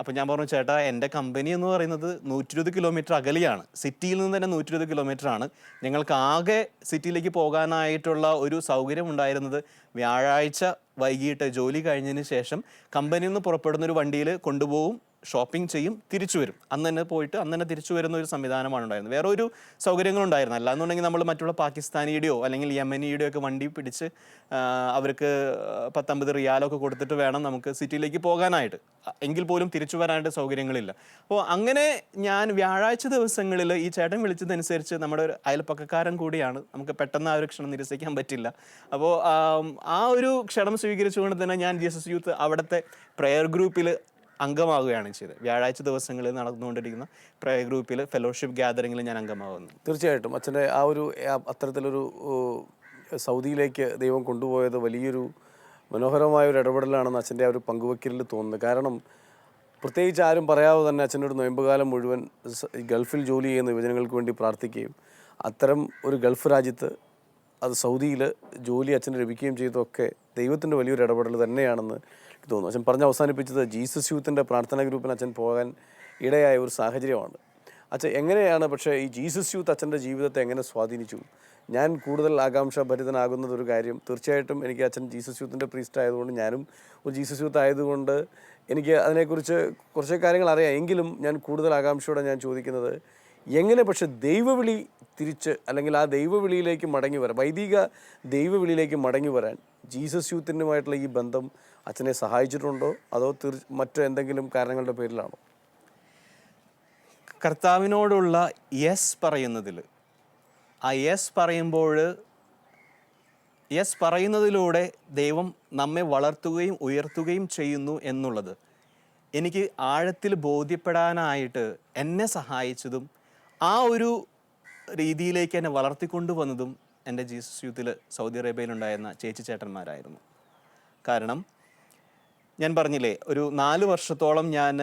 അപ്പം ഞാൻ പറഞ്ഞു, ചേട്ടാ എൻ്റെ കമ്പനി എന്ന് പറയുന്നത് 120 കിലോമീറ്റർ അകലെയാണ്, സിറ്റിയിൽ നിന്ന് തന്നെ 120 കിലോമീറ്റർ ആണ്. ഞങ്ങൾക്ക് ആകെ സിറ്റിയിലേക്ക് പോകാനായിട്ടുള്ള ഒരു സൗകര്യം ഉണ്ടായിരുന്നത് വ്യാഴാഴ്ച വൈകിട്ട് ജോലി കഴിഞ്ഞതിന് ശേഷം കമ്പനിയിൽ നിന്ന് പുറപ്പെടുന്നൊരു വണ്ടിയിൽ കൊണ്ടുപോകും, ഷോപ്പിംഗ് ചെയ്യും, തിരിച്ചു വരും. അന്ന് തന്നെ പോയിട്ട് അന്ന് തന്നെ തിരിച്ചു വരുന്ന ഒരു സംവിധാനമാണ് ഉണ്ടായിരുന്നത്. വേറെ ഒരു സൗകര്യങ്ങളുണ്ടായിരുന്നു. അല്ലാന്നുണ്ടെങ്കിൽ നമ്മൾ മറ്റുള്ള പാകിസ്ഥാനിയുടെയോ അല്ലെങ്കിൽ യമനിയുടെയോ ഒക്കെ വണ്ടി പിടിച്ച് അവർക്ക് 10-50 റിയാലൊക്കെ കൊടുത്തിട്ട് വേണം നമുക്ക് സിറ്റിയിലേക്ക് പോകാനായിട്ട്. എങ്കിൽ പോലും തിരിച്ചു വരാനായിട്ട് സൗകര്യങ്ങളില്ല. അപ്പോൾ അങ്ങനെ ഞാൻ വ്യാഴാഴ്ച ദിവസങ്ങളിൽ ഈ ചേട്ടൻ വിളിച്ചതനുസരിച്ച് നമ്മുടെ ഒരു അയൽപ്പക്കക്കാരൻ കൂടിയാണ്, നമുക്ക് പെട്ടെന്ന് ആ ഒരു ക്ഷണം നിരസിക്കാൻ പറ്റില്ല. അപ്പോൾ ആ ഒരു ക്ഷണം സ്വീകരിച്ചുകൊണ്ട് തന്നെ ഞാൻ ജീസസ് യൂത്ത് അവിടുത്തെ പ്രയർ ഗ്രൂപ്പിൽ അംഗമാവുകയാണ് ചെയ്തത്. വ്യാഴാഴ്ച ദിവസങ്ങളിൽ നടന്നുകൊണ്ടിരിക്കുന്ന പ്രയർ ഗ്രൂപ്പിൽ ഫെലോഷിപ്പ് ഗ്യാതറിങ്ങിൽ ഞാൻ അംഗമാവുന്നു. തീർച്ചയായിട്ടും അച്ഛൻ്റെ ആ ഒരു അത്തരത്തിലൊരു സൗദിയിലേക്ക് ദൈവം കൊണ്ടുപോയത് വലിയൊരു മനോഹരമായ ഒരു ഇടപെടലാണെന്ന് അച്ഛൻ്റെ ആ ഒരു പങ്കുവയ്ക്കലിൽ തോന്നുന്നത്. കാരണം പ്രത്യേകിച്ച് ആരും പറയാതെ തന്നെ അച്ഛനൊരു നോയമ്പുകാലം മുഴുവൻ ഗൾഫിൽ ജോലി ചെയ്യുന്ന യുവജനങ്ങൾക്ക് വേണ്ടി പ്രാർത്ഥിക്കുകയും അത്തരം ഒരു ഗൾഫ് രാജ്യത്ത്, അത് സൗദിയിൽ ജോലി അച്ഛന് ലഭിക്കുകയും ചെയ്തതൊക്കെ ദൈവത്തിൻ്റെ വലിയൊരു ഇടപെടൽ തന്നെയാണെന്ന് തോന്നുന്നു. അച്ഛൻ പറഞ്ഞ് അവസാനിപ്പിച്ചത് ജീസസ് യൂത്തിൻ്റെ പ്രാർത്ഥനാ ഗ്രൂപ്പിന് അച്ഛൻ പോകാൻ ഇടയായ ഒരു സാഹചര്യമാണ്. അച്ഛൻ എങ്ങനെയാണ് പക്ഷേ ഈ ജീസസ് യൂത്ത് അച്ഛൻ്റെ ജീവിതത്തെ എങ്ങനെ സ്വാധീനിച്ചു? ഞാൻ കൂടുതൽ ആകാംക്ഷാഭരിതനാകുന്നത് ഒരു കാര്യം, തീർച്ചയായിട്ടും എനിക്ക് അച്ഛൻ ജീസസ് യൂത്തിൻ്റെ പ്രീസ്റ്റ് ആയതുകൊണ്ട്, ഞാനും ഒരു ജീസസ് യൂത്ത് ആയതുകൊണ്ട് എനിക്ക് അതിനെക്കുറിച്ച് കുറച്ച് കാര്യങ്ങൾ അറിയാം. എങ്കിലും ഞാൻ കൂടുതൽ ആകാംക്ഷയോടെ ഞാൻ ചോദിക്കുന്നത്, എങ്ങനെ പക്ഷെ ദൈവവിളി തിരിച്ച്, അല്ലെങ്കിൽ ആ ദൈവവിളിയിലേക്ക് മടങ്ങി വരാൻ, വൈദിക ദൈവവിളിയിലേക്ക് മടങ്ങി വരാൻ ജീസസ് യൂത്തിനുമായിട്ടുള്ള ഈ ബന്ധം അച്ഛനെ സഹായിച്ചിട്ടുണ്ടോ, അതോ മറ്റെന്തെങ്കിലും കാരണങ്ങളുടെ പേരിലാണോ? കർത്താവിനോടുള്ള യെസ് പറയുന്നതിൽ, ആ യെസ് പറയുന്നതിലൂടെ ദൈവം നമ്മെ വളർത്തുകയും ഉയർത്തുകയും ചെയ്യുന്നു എന്നുള്ളത് എനിക്ക് ആഴത്തിൽ ബോധ്യപ്പെടാനായിട്ട് എന്നെ സഹായിച്ചതും ആ ഒരു രീതിയിലേക്ക് എന്നെ വളർത്തിക്കൊണ്ടുവന്നതും എൻ്റെ ജീസസ് യൂത്തിൽ സൗദി അറേബ്യയിലുണ്ടായിരുന്ന ചേച്ചി ചേട്ടന്മാരായിരുന്നു. കാരണം ഞാൻ പറഞ്ഞില്ലേ, ഒരു 4 വർഷത്തോളം ഞാൻ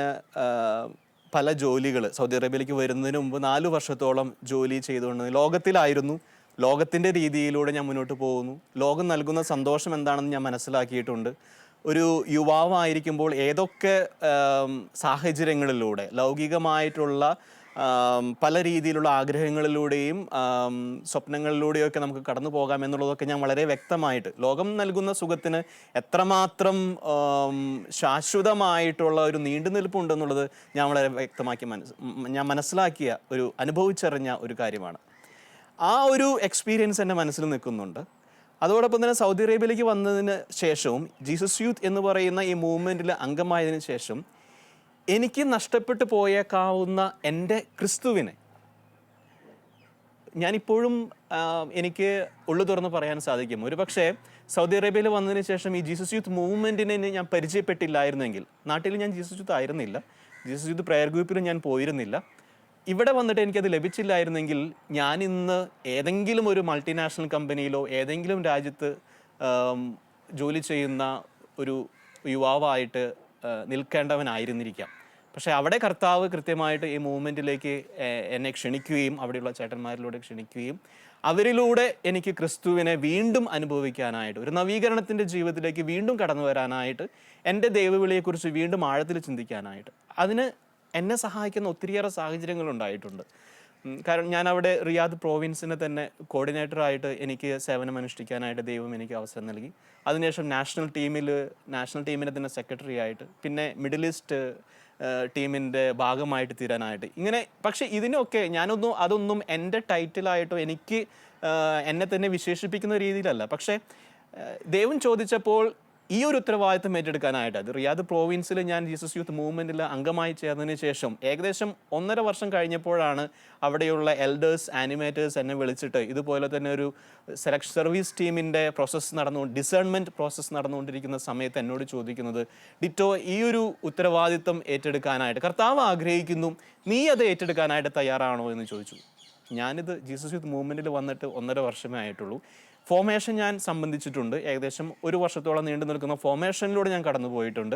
പല ജോലികൾ സൗദി അറേബ്യയിലേക്ക് വരുന്നതിന് മുമ്പ് 4 വർഷത്തോളം ജോലി ചെയ്തുകൊണ്ട് ലോകത്തിലായിരുന്നു. ലോകത്തിൻ്റെ രീതിയിലൂടെ ഞാൻ മുന്നോട്ട് പോകുന്നു. ലോകം നൽകുന്ന സന്തോഷം എന്താണെന്ന് ഞാൻ മനസ്സിലാക്കിയിട്ടുണ്ട്. ഒരു യുവാവായിരിക്കുമ്പോൾ ഏതൊക്കെ സാഹചര്യങ്ങളിലൂടെ ലൗകികമായിട്ടുള്ള പല രീതിയിലുള്ള ആഗ്രഹങ്ങളിലൂടെയും സ്വപ്നങ്ങളിലൂടെയും ഒക്കെ നമുക്ക് കടന്നു പോകാം എന്നുള്ളതൊക്കെ ഞാൻ വളരെ വ്യക്തമായിട്ട്, ലോകം നൽകുന്ന സുഖത്തിന് എത്രമാത്രം ശാശ്വതമായിട്ടുള്ള ഒരു നീണ്ടുനിൽപ്പുണ്ടെന്നുള്ളത് ഞാൻ വളരെ വ്യക്തമാക്കി ഞാൻ മനസ്സിലാക്കിയ അനുഭവിച്ചറിഞ്ഞ ഒരു കാര്യമാണ്. ആ ഒരു എക്സ്പീരിയൻസ് എൻ്റെ മനസ്സിൽ നിൽക്കുന്നുണ്ട്. അതോടൊപ്പം തന്നെ സൗദി അറേബ്യയിലേക്ക് വന്നതിന് ശേഷവും ജീസസ് യൂത്ത് എന്ന് പറയുന്ന ഈ മൂവ്മെൻറ്റിൽ അംഗമായതിനു ശേഷം എനിക്ക് നഷ്ടപ്പെട്ടു പോയേക്കാവുന്ന എൻ്റെ ക്രിസ്തുവിനെ ഞാനിപ്പോഴും എനിക്ക് ഉള്ളു തുറന്ന് പറയാൻ സാധിക്കും. ഒരു പക്ഷേ സൗദി അറേബ്യയിൽ വന്നതിന് ശേഷം ഈ ജീസസ് യൂത്ത് മൂവ്മെൻറ്റിനെ ഞാൻ പരിചയപ്പെട്ടില്ലായിരുന്നെങ്കിൽ, നാട്ടിൽ ഞാൻ ജീസസ് യൂത്ത് ആയിരുന്നില്ല, ജീസസ് യൂത്ത് പ്രയർ ഗ്രൂപ്പിൽ ഞാൻ പോയിരുന്നില്ല, ഇവിടെ വന്നിട്ട് എനിക്കത് ലഭിച്ചില്ലായിരുന്നെങ്കിൽ ഞാൻ ഇന്ന് ഏതെങ്കിലും ഒരു മൾട്ടിനാഷണൽ കമ്പനിയിലോ ഏതെങ്കിലും രാജ്യത്ത് ജോലി ചെയ്യുന്ന ഒരു യുവാവായിട്ട് നിൽക്കേണ്ടവനായിരുന്നിരിക്കാം. പക്ഷേ അവിടെ കർത്താവ് കൃത്യമായിട്ട് ഈ മൂവ്മെൻറ്റിലേക്ക് എന്നെ ക്ഷണിക്കുകയും അവിടെയുള്ള ചേട്ടന്മാരിലൂടെ ക്ഷണിക്കുകയും അവരിലൂടെ എനിക്ക് ക്രിസ്തുവിനെ വീണ്ടും അനുഭവിക്കാനായിട്ട്, ഒരു നവീകരണത്തിൻ്റെ ജീവിതത്തിലേക്ക് വീണ്ടും കടന്നു വരാനായിട്ട്, എൻ്റെ ദൈവവിളിയെക്കുറിച്ച് വീണ്ടും ആഴത്തിൽ ചിന്തിക്കാനായിട്ട് അതിന് എന്നെ സഹായിക്കുന്ന ഒത്തിരിയേറെ സാഹചര്യങ്ങളുണ്ടായിട്ടുണ്ട്. കാരണം ഞാൻ അവിടെ റിയാദ് പ്രോവിൻസിനെ തന്നെ കോർഡിനേറ്ററായിട്ട് എനിക്ക് സേവനം അനുഷ്ഠിക്കാനായിട്ട് ദൈവം എനിക്ക് അവസരം നൽകി. അതിനുശേഷം നാഷണൽ ടീമിനെ തന്നെ സെക്രട്ടറി ആയിട്ട്, പിന്നെ മിഡിൽ ഈസ്റ്റ് ടീമിൻ്റെ ഭാഗമായിട്ട് തീരാനായിട്ട്, ഇങ്ങനെ. പക്ഷേ ഇതിനൊക്കെ അതൊന്നും എൻ്റെ ടൈറ്റിലായിട്ടോ എനിക്ക് എന്നെ തന്നെ വിശേഷിപ്പിക്കുന്ന രീതിയിലല്ല. പക്ഷേ ദൈവം ചോദിച്ചപ്പോൾ ഈ ഒരു ഉത്തരവാദിത്തം ഏറ്റെടുക്കാനായിട്ട്, അത് റിയാദ് പ്രോവിൻസിൽ ഞാൻ ജീസസ് യൂത്ത് മൂവ്മെൻറ്റിൽ അംഗമായി ചേർന്നതിന് ശേഷം ഏകദേശം 1.5 വർഷം കഴിഞ്ഞപ്പോഴാണ് അവിടെയുള്ള എൽഡേഴ്സ്, ആനിമേറ്റേഴ്സ് എന്നെ വിളിച്ചിട്ട് ഇതുപോലെ തന്നെ ഒരു സർവീസ് ടീമിൻ്റെ ഡിസേൺമെൻറ്റ് പ്രോസസ്സ് നടന്നുകൊണ്ടിരിക്കുന്ന സമയത്ത് എന്നോട് ചോദിക്കുന്നത്, ഡിറ്റോ ഈ ഒരു ഉത്തരവാദിത്തം ഏറ്റെടുക്കാനായിട്ട് കർത്താവ് ആഗ്രഹിക്കുന്നു, നീ അത് ഏറ്റെടുക്കാനായിട്ട് തയ്യാറാണോ എന്ന് ചോദിച്ചു. ഞാനിത് ജീസസ് യൂത്ത് മൂവ്മെൻറ്റിൽ വന്നിട്ട് 1.5 വർഷമേ ആയിട്ടുള്ളൂ. ഫോർമേഷൻ ഞാൻ സംബന്ധിച്ചിട്ടുണ്ട്. ഏകദേശം 1 വർഷത്തോളം നീണ്ടു നിൽക്കുന്ന ഫോർമേഷനിലൂടെ ഞാൻ കടന്നു പോയിട്ടുണ്ട്.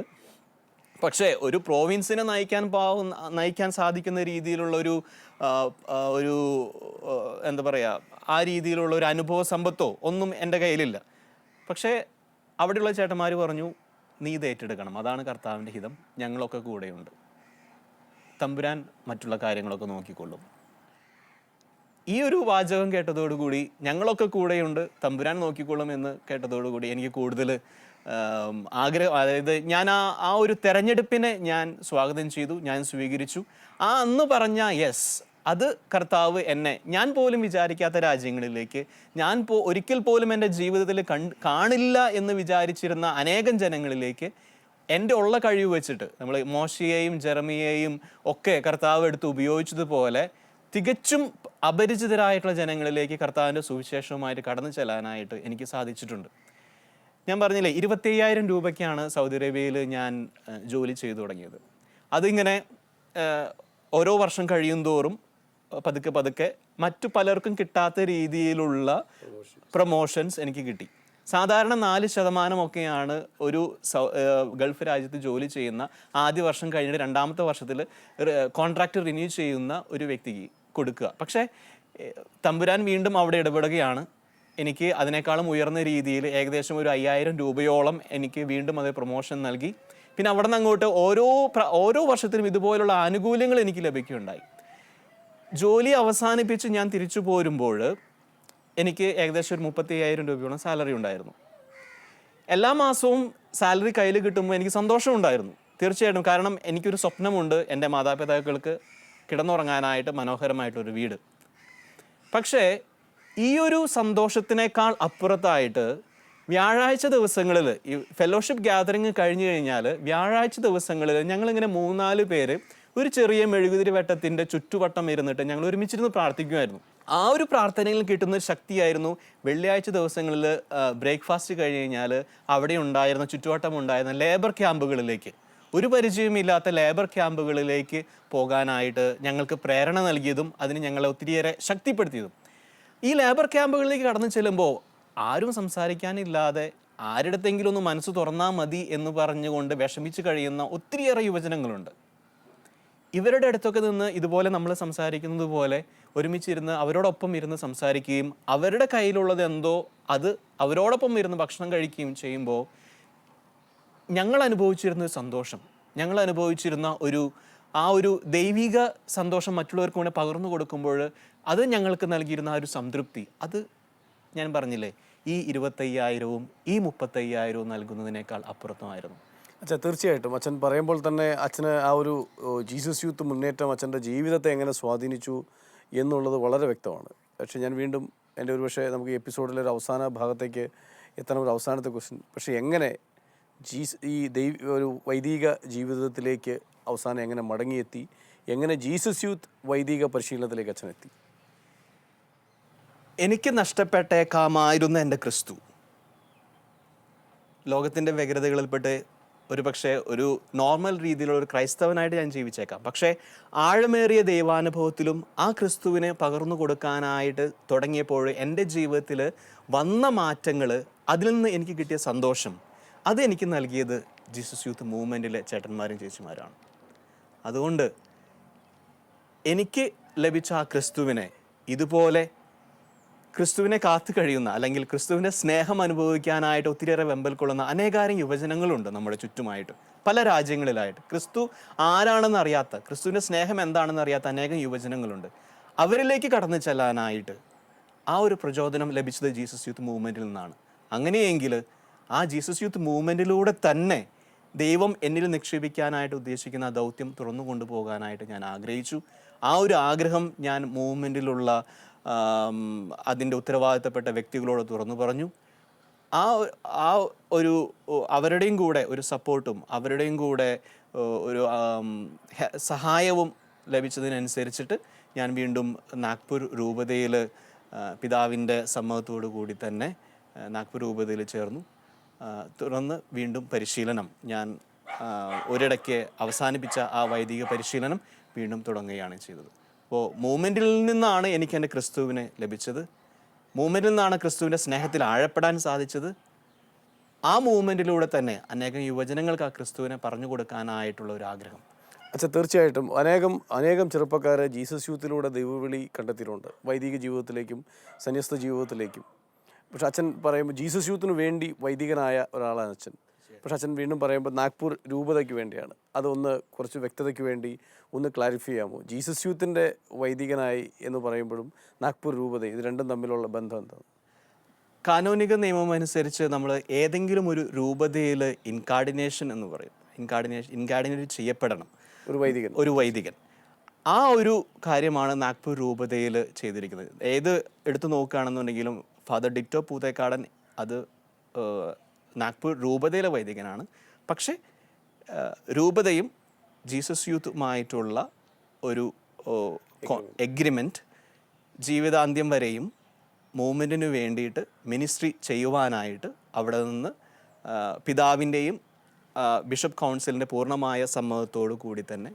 പക്ഷേ ഒരു പ്രോവിൻസിനെ നയിക്കാൻ സാധിക്കുന്ന രീതിയിലുള്ള ഒരു എന്താ പറയുക, ആ രീതിയിലുള്ള ഒരു അനുഭവ സമ്പത്തോ ഒന്നും എൻ്റെ കയ്യിലില്ല. പക്ഷേ അവിടെയുള്ള ചേട്ടന്മാർ പറഞ്ഞു, നീ ഇത് ഏറ്റെടുക്കണം, അതാണ് കർത്താവിൻ്റെ ഹിതം, ഞങ്ങളൊക്കെ കൂടെയുണ്ട്, തമ്പുരാൻ മറ്റുള്ള കാര്യങ്ങളൊക്കെ നോക്കിക്കൊള്ളും. ഈ ഒരു വാചകം കേട്ടതോടുകൂടി, ഞങ്ങളൊക്കെ കൂടെയുണ്ട്, തമ്പുരാൻ നോക്കിക്കൊള്ളും എന്ന് കേട്ടതോടുകൂടി എനിക്ക് കൂടുതൽ അതായത് ഞാൻ ആ ഒരു തെരഞ്ഞെടുപ്പിനെ ഞാൻ സ്വാഗതം ചെയ്തു, ഞാൻ സ്വീകരിച്ചു. അന്ന് പറഞ്ഞ യെസ്, അത് കർത്താവ് എന്നെ ഞാൻ പോലും വിചാരിക്കാത്ത രാജ്യങ്ങളിലേക്ക്, ഞാൻ ഒരിക്കൽ പോലും എൻ്റെ ജീവിതത്തിൽ കാണില്ല എന്ന് വിചാരിച്ചിരുന്ന അനേകം ജനങ്ങളിലേക്ക് എൻ്റെ ഉള്ള കഴിവ് വെച്ചിട്ട്, നമ്മൾ മോശയെയും ജെറമിയെയും ഒക്കെ കർത്താവ് എടുത്ത് ഉപയോഗിച്ചതുപോലെ തികച്ചും അപരിചിതരായിട്ടുള്ള ജനങ്ങളിലേക്ക് കർത്താവിൻ്റെ സുവിശേഷവുമായിട്ട് കടന്നു ചെല്ലാനായിട്ട് എനിക്ക് സാധിച്ചിട്ടുണ്ട്. ഞാൻ പറഞ്ഞില്ലേ, 25,000 രൂപയ്ക്കാണ് സൗദി അറേബ്യയിൽ ഞാൻ ജോലി ചെയ്തു തുടങ്ങിയത്. അതിങ്ങനെ ഓരോ വർഷം കഴിയും തോറും പതുക്കെ മറ്റു പലർക്കും കിട്ടാത്ത രീതിയിലുള്ള പ്രൊമോഷൻസ് എനിക്ക് കിട്ടി. സാധാരണ 4% ഒരു ഗൾഫ് രാജ്യത്ത് ജോലി ചെയ്യുന്ന ആദ്യ വർഷം കഴിഞ്ഞിട്ട് 2ാമത്തെ വർഷത്തിൽ കോൺട്രാക്ട് റിന്യൂ ചെയ്യുന്ന ഒരു വ്യക്തിക്ക് കൊടുക്കുക. പക്ഷേ തമ്പുരാൻ വീണ്ടും അവിടെ ഇടപെടുകയാണ്. എനിക്ക് അതിനേക്കാളും ഉയർന്ന രീതിയിൽ ഏകദേശം ഒരു 5,000 രൂപയോളം എനിക്ക് വീണ്ടും അതേ പ്രൊമോഷൻ നൽകി. പിന്നെ അവിടെ നിന്ന് അങ്ങോട്ട് ഓരോ വർഷത്തിലും ഇതുപോലുള്ള ആനുകൂല്യങ്ങൾ എനിക്ക് ലഭിക്കുകയുണ്ടായി. ജോലി അവസാനിപ്പിച്ച് ഞാൻ തിരിച്ചു പോരുമ്പോൾ എനിക്ക് ഏകദേശം ഒരു 35,000 രൂപയോളം സാലറി ഉണ്ടായിരുന്നു. എല്ലാ മാസവും സാലറി കയ്യിൽ കിട്ടുമ്പോൾ എനിക്ക് സന്തോഷമുണ്ടായിരുന്നു, തീർച്ചയായിട്ടും. കാരണം എനിക്കൊരു സ്വപ്നമുണ്ട്, എൻ്റെ മാതാപിതാക്കൾക്ക് കിടന്നുറങ്ങാനായിട്ട് മനോഹരമായിട്ടൊരു വീട്. പക്ഷേ ഈ ഒരു സന്തോഷത്തിനേക്കാൾ അപ്പുറത്തായിട്ട് വ്യാഴാഴ്ച ദിവസങ്ങളിൽ ഈ ഫെലോഷിപ്പ് ഗ്യാതറിങ് കഴിഞ്ഞു കഴിഞ്ഞാൽ വ്യാഴാഴ്ച ദിവസങ്ങളിൽ ഞങ്ങളിങ്ങനെ 3-4 പേര് ഒരു ചെറിയ മെഴുകുതിരി വെട്ടത്തിൻ്റെ ചുറ്റുവട്ടം ഇരുന്നിട്ട് ഞങ്ങൾ ഒരുമിച്ചിരുന്ന് പ്രാർത്ഥിക്കുമായിരുന്നു. ആ ഒരു പ്രാർത്ഥനയിൽ കിട്ടുന്ന ശക്തിയായിരുന്നു വെള്ളിയാഴ്ച ദിവസങ്ങളിൽ ബ്രേക്ക്ഫാസ്റ്റ് കഴിഞ്ഞ് കഴിഞ്ഞാൽ അവിടെ ഉണ്ടായിരുന്ന ചുറ്റുവട്ടം ഉണ്ടായിരുന്ന ലേബർ ക്യാമ്പുകളിലേക്ക്, ഒരു പരിചയമില്ലാത്ത ലേബർ ക്യാമ്പുകളിലേക്ക് പോകാനായിട്ട് ഞങ്ങൾക്ക് പ്രേരണ നൽകിയതും അതിന് ഞങ്ങളെ ഒത്തിരിയേറെ ശക്തിപ്പെടുത്തിയതും. ഈ ലേബർ ക്യാമ്പുകളിലേക്ക് കടന്നു ചെല്ലുമ്പോൾ ആരും സംസാരിക്കാനില്ലാതെ ആരുടെത്തെങ്കിലും ഒന്ന് മനസ്സ് തുറന്നാൽ മതി എന്ന് പറഞ്ഞുകൊണ്ട് വിഷമിച്ച് കഴിയുന്ന ഒത്തിരിയേറെ യുവജനങ്ങളുണ്ട്. ഇവരുടെ അടുത്തൊക്കെ നിന്ന് ഇതുപോലെ നമ്മൾ സംസാരിക്കുന്നത് പോലെ ഒരുമിച്ചിരുന്ന് അവരോടൊപ്പം ഇരുന്ന് സംസാരിക്കുകയും അവരുടെ കയ്യിലുള്ളത് എന്തോ അത് അവരോടൊപ്പം ഇരുന്ന് ഭക്ഷണം കഴിക്കുകയും ചെയ്യുമ്പോൾ ഞങ്ങൾ അനുഭവിച്ചിരുന്ന സന്തോഷം, ഞങ്ങൾ അനുഭവിച്ചിരുന്ന ഒരു ആ ഒരു ദൈവിക സന്തോഷം മറ്റുള്ളവർക്ക് കൂടെ പകർന്നു കൊടുക്കുമ്പോൾ അത് ഞങ്ങൾക്ക് നൽകിയിരുന്ന ആ ഒരു സംതൃപ്തി, അത് ഞാൻ പറഞ്ഞില്ലേ, ഈ 25,000-ഉം ഈ 35,000-ഉം നൽകുന്നതിനേക്കാൾ അപ്പുറത്തുമായിരുന്നു. അച്ഛാ, തീർച്ചയായിട്ടും അച്ഛൻ പറയുമ്പോൾ തന്നെ അച്ഛന് ആ ഒരു ജീസസ് യൂത്ത് മുന്നേറ്റം അച്ഛൻ്റെ ജീവിതത്തെ എങ്ങനെ സ്വാധീനിച്ചു എന്നുള്ളത് വളരെ വ്യക്തമാണ്. പക്ഷേ ഞാൻ വീണ്ടും എൻ്റെ ഒരുപക്ഷെ നമുക്ക് ഈ എപ്പിസോഡിലെ ഒരു അവസാന ഭാഗത്തേക്ക് എത്തണം, ഒരു അവസാനത്തെ ക്വസ്റ്റ്യൻ. പക്ഷേ എങ്ങനെ ഈ ഒരു വൈദിക ജീവിതത്തിലേക്ക് അവസാനം എങ്ങനെ മടങ്ങിയെത്തി, എങ്ങനെ ജീസസ് യൂത്ത് വൈദിക പരിശീലനത്തിലേക്ക് അച്ഛനെത്തി? എനിക്ക് നഷ്ടപ്പെട്ടേക്കാമായിരുന്ന എൻ്റെ ക്രിസ്തു ലോകത്തിൻ്റെ വ്യഗ്രതകളിൽപ്പെട്ട് ഒരു പക്ഷേ ഒരു നോർമൽ രീതിയിലുള്ള ഒരു ക്രൈസ്തവനായിട്ട് ഞാൻ ജീവിച്ചേക്കാം. പക്ഷേ ആഴമേറിയ ദൈവാനുഭവത്തിലും ആ ക്രിസ്തുവിനെ പകർന്നു കൊടുക്കാനായിട്ട് തുടങ്ങിയപ്പോൾ എൻ്റെ ജീവിതത്തിൽ വന്ന മാറ്റങ്ങൾ, അതിൽ നിന്ന് എനിക്ക് കിട്ടിയ സന്തോഷം, അത് എനിക്ക് നൽകിയത് ജീസസ് യൂത്ത് മൂവ്മെൻറ്റിലെ ചേട്ടന്മാരും ചേച്ചിമാരാണ്. അതുകൊണ്ട് എനിക്ക് ലഭിച്ച ആ ക്രിസ്തുവിനെ, ഇതുപോലെ ക്രിസ്തുവിനെ കാത്തു കഴിയുന്ന അല്ലെങ്കിൽ ക്രിസ്തുവിൻ്റെ സ്നേഹം അനുഭവിക്കാനായിട്ട് ഒത്തിരിയേറെ വെമ്പൽ കൊള്ളുന്ന അനേകാരം യുവജനങ്ങളുണ്ട് നമ്മുടെ ചുറ്റുമായിട്ട്, പല രാജ്യങ്ങളിലായിട്ട്. ക്രിസ്തു ആരാണെന്ന് അറിയാത്ത, ക്രിസ്തുവിൻ്റെ സ്നേഹം എന്താണെന്ന് അറിയാത്ത അനേകം യുവജനങ്ങളുണ്ട്. അവരിലേക്ക് കടന്നു ചെല്ലാനായിട്ട് ആ ഒരു പ്രചോദനം ലഭിച്ചത് ജീസസ് യൂത്ത് മൂവ്മെൻറ്റിൽ നിന്നാണ്. അങ്ങനെയെങ്കിൽ ആ ജീസസ് യൂത്ത് മൂവ്മെൻറ്റിലൂടെ തന്നെ ദൈവം എന്നിൽ നിക്ഷേപിക്കാനായിട്ട് ഉദ്ദേശിക്കുന്ന ആ ദൗത്യം തുറന്നു കൊണ്ടുപോകാനായിട്ട് ഞാൻ ആഗ്രഹിച്ചു. ആ ഒരു ആഗ്രഹം ഞാൻ മൂവ്മെൻറ്റിലുള്ള അതിൻ്റെ ഉത്തരവാദിത്തപ്പെട്ട വ്യക്തികളോട് തുറന്നു പറഞ്ഞു. ആ ഒരു അവരുടെയും കൂടെ ഒരു സപ്പോർട്ടും അവരുടെയും കൂടെ ഒരു സഹായവും ലഭിച്ചതിനനുസരിച്ചിട്ട് ഞാൻ വീണ്ടും നാഗ്പൂർ രൂപതയിൽ പിതാവിൻ്റെ സമ്മതത്തോടു കൂടി തന്നെ നാഗ്പൂർ രൂപതയിൽ ചേർന്നു. തുടർന്ന് വീണ്ടും പരിശീലനം ഞാൻ ഒരിടയ്ക്ക് അവസാനിപ്പിച്ച ആ വൈദിക പരിശീലനം വീണ്ടും തുടങ്ങുകയാണ് ചെയ്തത്. അപ്പോൾ മൂവ്മെൻറ്റിൽ നിന്നാണ് എനിക്ക് എൻ്റെ ക്രിസ്തുവിനെ ലഭിച്ചത്. മൂവ്മെൻറ്റിൽ നിന്നാണ് ക്രിസ്തുവിൻ്റെ സ്നേഹത്തിൽ ആഴപ്പെടാൻ സാധിച്ചത്. ആ മൂവ്മെൻറ്റിലൂടെ തന്നെ അനേകം യുവജനങ്ങൾക്ക് ആ ക്രിസ്തുവിനെ പറഞ്ഞു കൊടുക്കാനായിട്ടുള്ള ഒരു ആഗ്രഹം. അച്ഛാ, തീർച്ചയായിട്ടും അനേകം ചെറുപ്പക്കാർ ജീസസ് യൂത്തിലൂടെ ദൈവവിളി കണ്ടെത്തിയിട്ടുണ്ട്, വൈദിക ജീവിതത്തിലേക്കും സന്യസ്ത ജീവിതത്തിലേക്കും. പക്ഷെ അച്ഛൻ പറയുമ്പോൾ ജീസസ് യൂത്തിന് വേണ്ടി വൈദികനായ ഒരാളാണ് അച്ഛൻ. പക്ഷെ അച്ഛൻ വീണ്ടും പറയുമ്പോൾ നാഗ്പൂർ രൂപതയ്ക്ക് വേണ്ടിയാണ്. അതൊന്ന് കുറച്ച് വ്യക്തതയ്ക്ക് വേണ്ടി ഒന്ന് ക്ലാരിഫൈ ചെയ്യാമോ? ജീസസ് യൂത്തിൻ്റെ വൈദികനായി എന്ന് പറയുമ്പോഴും നാഗ്പൂർ രൂപത, ഇത് രണ്ടും തമ്മിലുള്ള ബന്ധം എന്താണ്? കാനോനിക നിയമം അനുസരിച്ച് നമ്മൾ ഏതെങ്കിലും ഒരു രൂപതയിൽ ഇൻകാർഡിനേഷൻ എന്ന് പറയും, ഇൻകാർഡിനേറ്റ് ചെയ്യപ്പെടണം ഒരു വൈദികൻ. ആ ഒരു കാര്യമാണ് നാഗ്പൂർ രൂപതയിൽ ചെയ്തിരിക്കുന്നത്. ഏത് എടുത്തു നോക്കുകയാണെന്നുണ്ടെങ്കിലും ഫാദർ ഡിറ്റോ പൂതേക്കാടൻ അത് നാഗ്പൂർ രൂപതയിലെ വൈദികനാണ്. പക്ഷേ രൂപതയും ജീസസ് യൂത്തുമായിട്ടുള്ള ഒരു എഗ്രിമെൻറ്റ് ജീവിതാന്ത്യം വരെയും മൂവ്മെൻറ്റിന് വേണ്ടിയിട്ട് മിനിസ്ട്രി ചെയ്യുവാനായിട്ട് അവിടെ നിന്ന് പിതാവിൻ്റെയും ബിഷപ്പ് കൗൺസിലിൻ്റെ പൂർണ്ണമായ സമ്മതത്തോടു കൂടി തന്നെ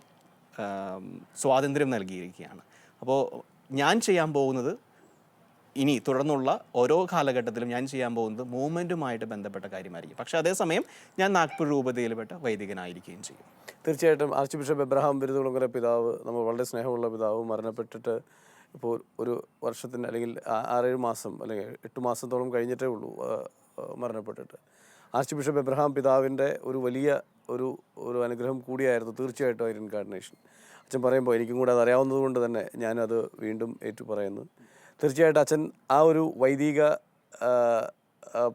സ്വാതന്ത്ര്യം നൽകിയിരിക്കുകയാണ്. അപ്പോൾ ഞാൻ ചെയ്യാൻ പോകുന്നത്, ഇനി തുടർന്നുള്ള ഓരോ കാലഘട്ടത്തിലും ഞാൻ ചെയ്യാൻ പോകുന്നത് മൂവ്മെൻറ്റുമായിട്ട് ബന്ധപ്പെട്ട കാര്യമായിരിക്കും. പക്ഷേ അതേസമയം ഞാൻ നാഗ്പൂർ രൂപതയിൽപ്പെട്ട വൈദികനായിരിക്കുകയും ചെയ്യും. തീർച്ചയായിട്ടും ആർച്ച് ബിഷപ്പ് എബ്രഹാം ബിരുദകുളങ്ങര പിതാവ്, നമ്മൾ വളരെ സ്നേഹമുള്ള പിതാവ്, മരണപ്പെട്ടിട്ട് ഇപ്പോൾ ഒരു വർഷത്തിന് അല്ലെങ്കിൽ 6-7 മാസം അല്ലെങ്കിൽ 8 മാസത്തോളം കഴിഞ്ഞിട്ടേ ഉള്ളൂ മരണപ്പെട്ടിട്ട്. ആർച്ച് ബിഷപ്പ് എബ്രഹാം പിതാവിൻ്റെ ഒരു വലിയ ഒരു അനുഗ്രഹം കൂടിയായിരുന്നു തീർച്ചയായിട്ടും ആ ഇൻകാർഡിനേഷൻ. അച്ഛൻ പറയുമ്പോൾ എനിക്കും കൂടെ അത് അറിയാവുന്നത് കൊണ്ട് തന്നെ ഞാനത് വീണ്ടും ഏറ്റു പറയുന്നു. തീർച്ചയായിട്ടും അച്ഛൻ ആ ഒരു വൈദിക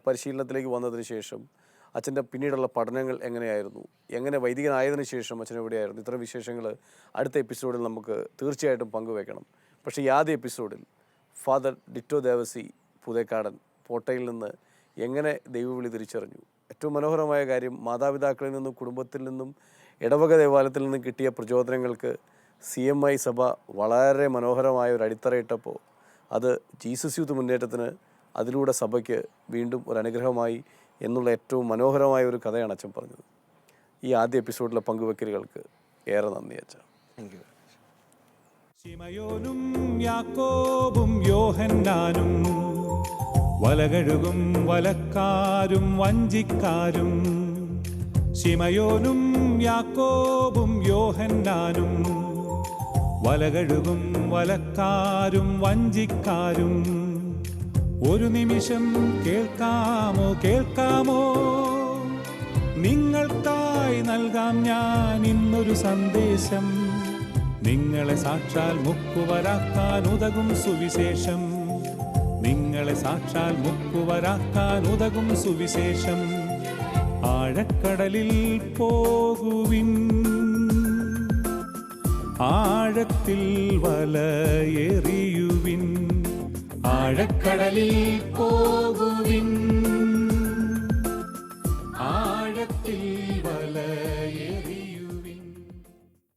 പരിശീലനത്തിലേക്ക് വന്നതിന് ശേഷം അച്ഛൻ്റെ പിന്നീടുള്ള പഠനങ്ങൾ എങ്ങനെയായിരുന്നു, എങ്ങനെ വൈദികനായതിനു ശേഷം അച്ഛൻ എവിടെയായിരുന്നു, ഇത്തരം വിശേഷങ്ങൾ അടുത്ത എപ്പിസോഡിൽ നമുക്ക് തീർച്ചയായിട്ടും പങ്കുവെക്കണം. പക്ഷേ ഈ ആദ്യ എപ്പിസോഡിൽ ഫാദർ ഡിറ്റോ ദേവസി പൂതേക്കാടൻ പോട്ടയിൽ നിന്ന് എങ്ങനെ ദൈവവിളി തിരിച്ചറിഞ്ഞു, ഏറ്റവും മനോഹരമായ കാര്യം മാതാപിതാക്കളിൽ നിന്നും കുടുംബത്തിൽ നിന്നും ഇടവക ദേവാലയത്തിൽ നിന്നും കിട്ടിയ പ്രചോദനങ്ങൾക്ക് CMI സഭ വളരെ മനോഹരമായ ഒരു അടിത്തറയിട്ടപ്പോൾ അത് ജീസസ് യൂത്ത് മുന്നേറ്റത്തിന് അതിലൂടെ സഭയ്ക്ക് വീണ്ടും ഒരു അനുഗ്രഹമായി എന്നുള്ള ഏറ്റവും മനോഹരമായ ഒരു കഥയാണ് അച്ഛൻ പറഞ്ഞത്. ഈ ആദ്യ എപ്പിസോഡിലെ പങ്കുവെക്കലുകൾക്ക് ഏറെ നന്ദി അച്ഛൻ. Thank you. ശിമയോനും യാക്കോബും യോഹന്നാനും വലകഴുകും വലക്കാരും വഞ്ചിക്കാരും. ശിമയോനും യാക്കോബും യോഹന്നാനും വലകഴുകും വലക്കാരും വഞ്ചിക്കാരും. ഒരു നിമിഷം കേൾക്കാമോ നിങ്ങൾക്കായി നൽകാം ഞാൻ ഇന്നൊരു സന്ദേശം. നിങ്ങളെ സാക്ഷാൽ മുക്കുവരാക്കാൻ ഉതകും സുവിശേഷം. നിങ്ങളെ സാക്ഷാൽ മുക്കുവരാക്കാൻ ഉതകും സുവിശേഷം. ആഴക്കടലിൽ പോകുവിൻ, ആഴത്തിൽ വലയെറിയുവിൻ. ആഴക്കടലിൽ പോകുവിൻ,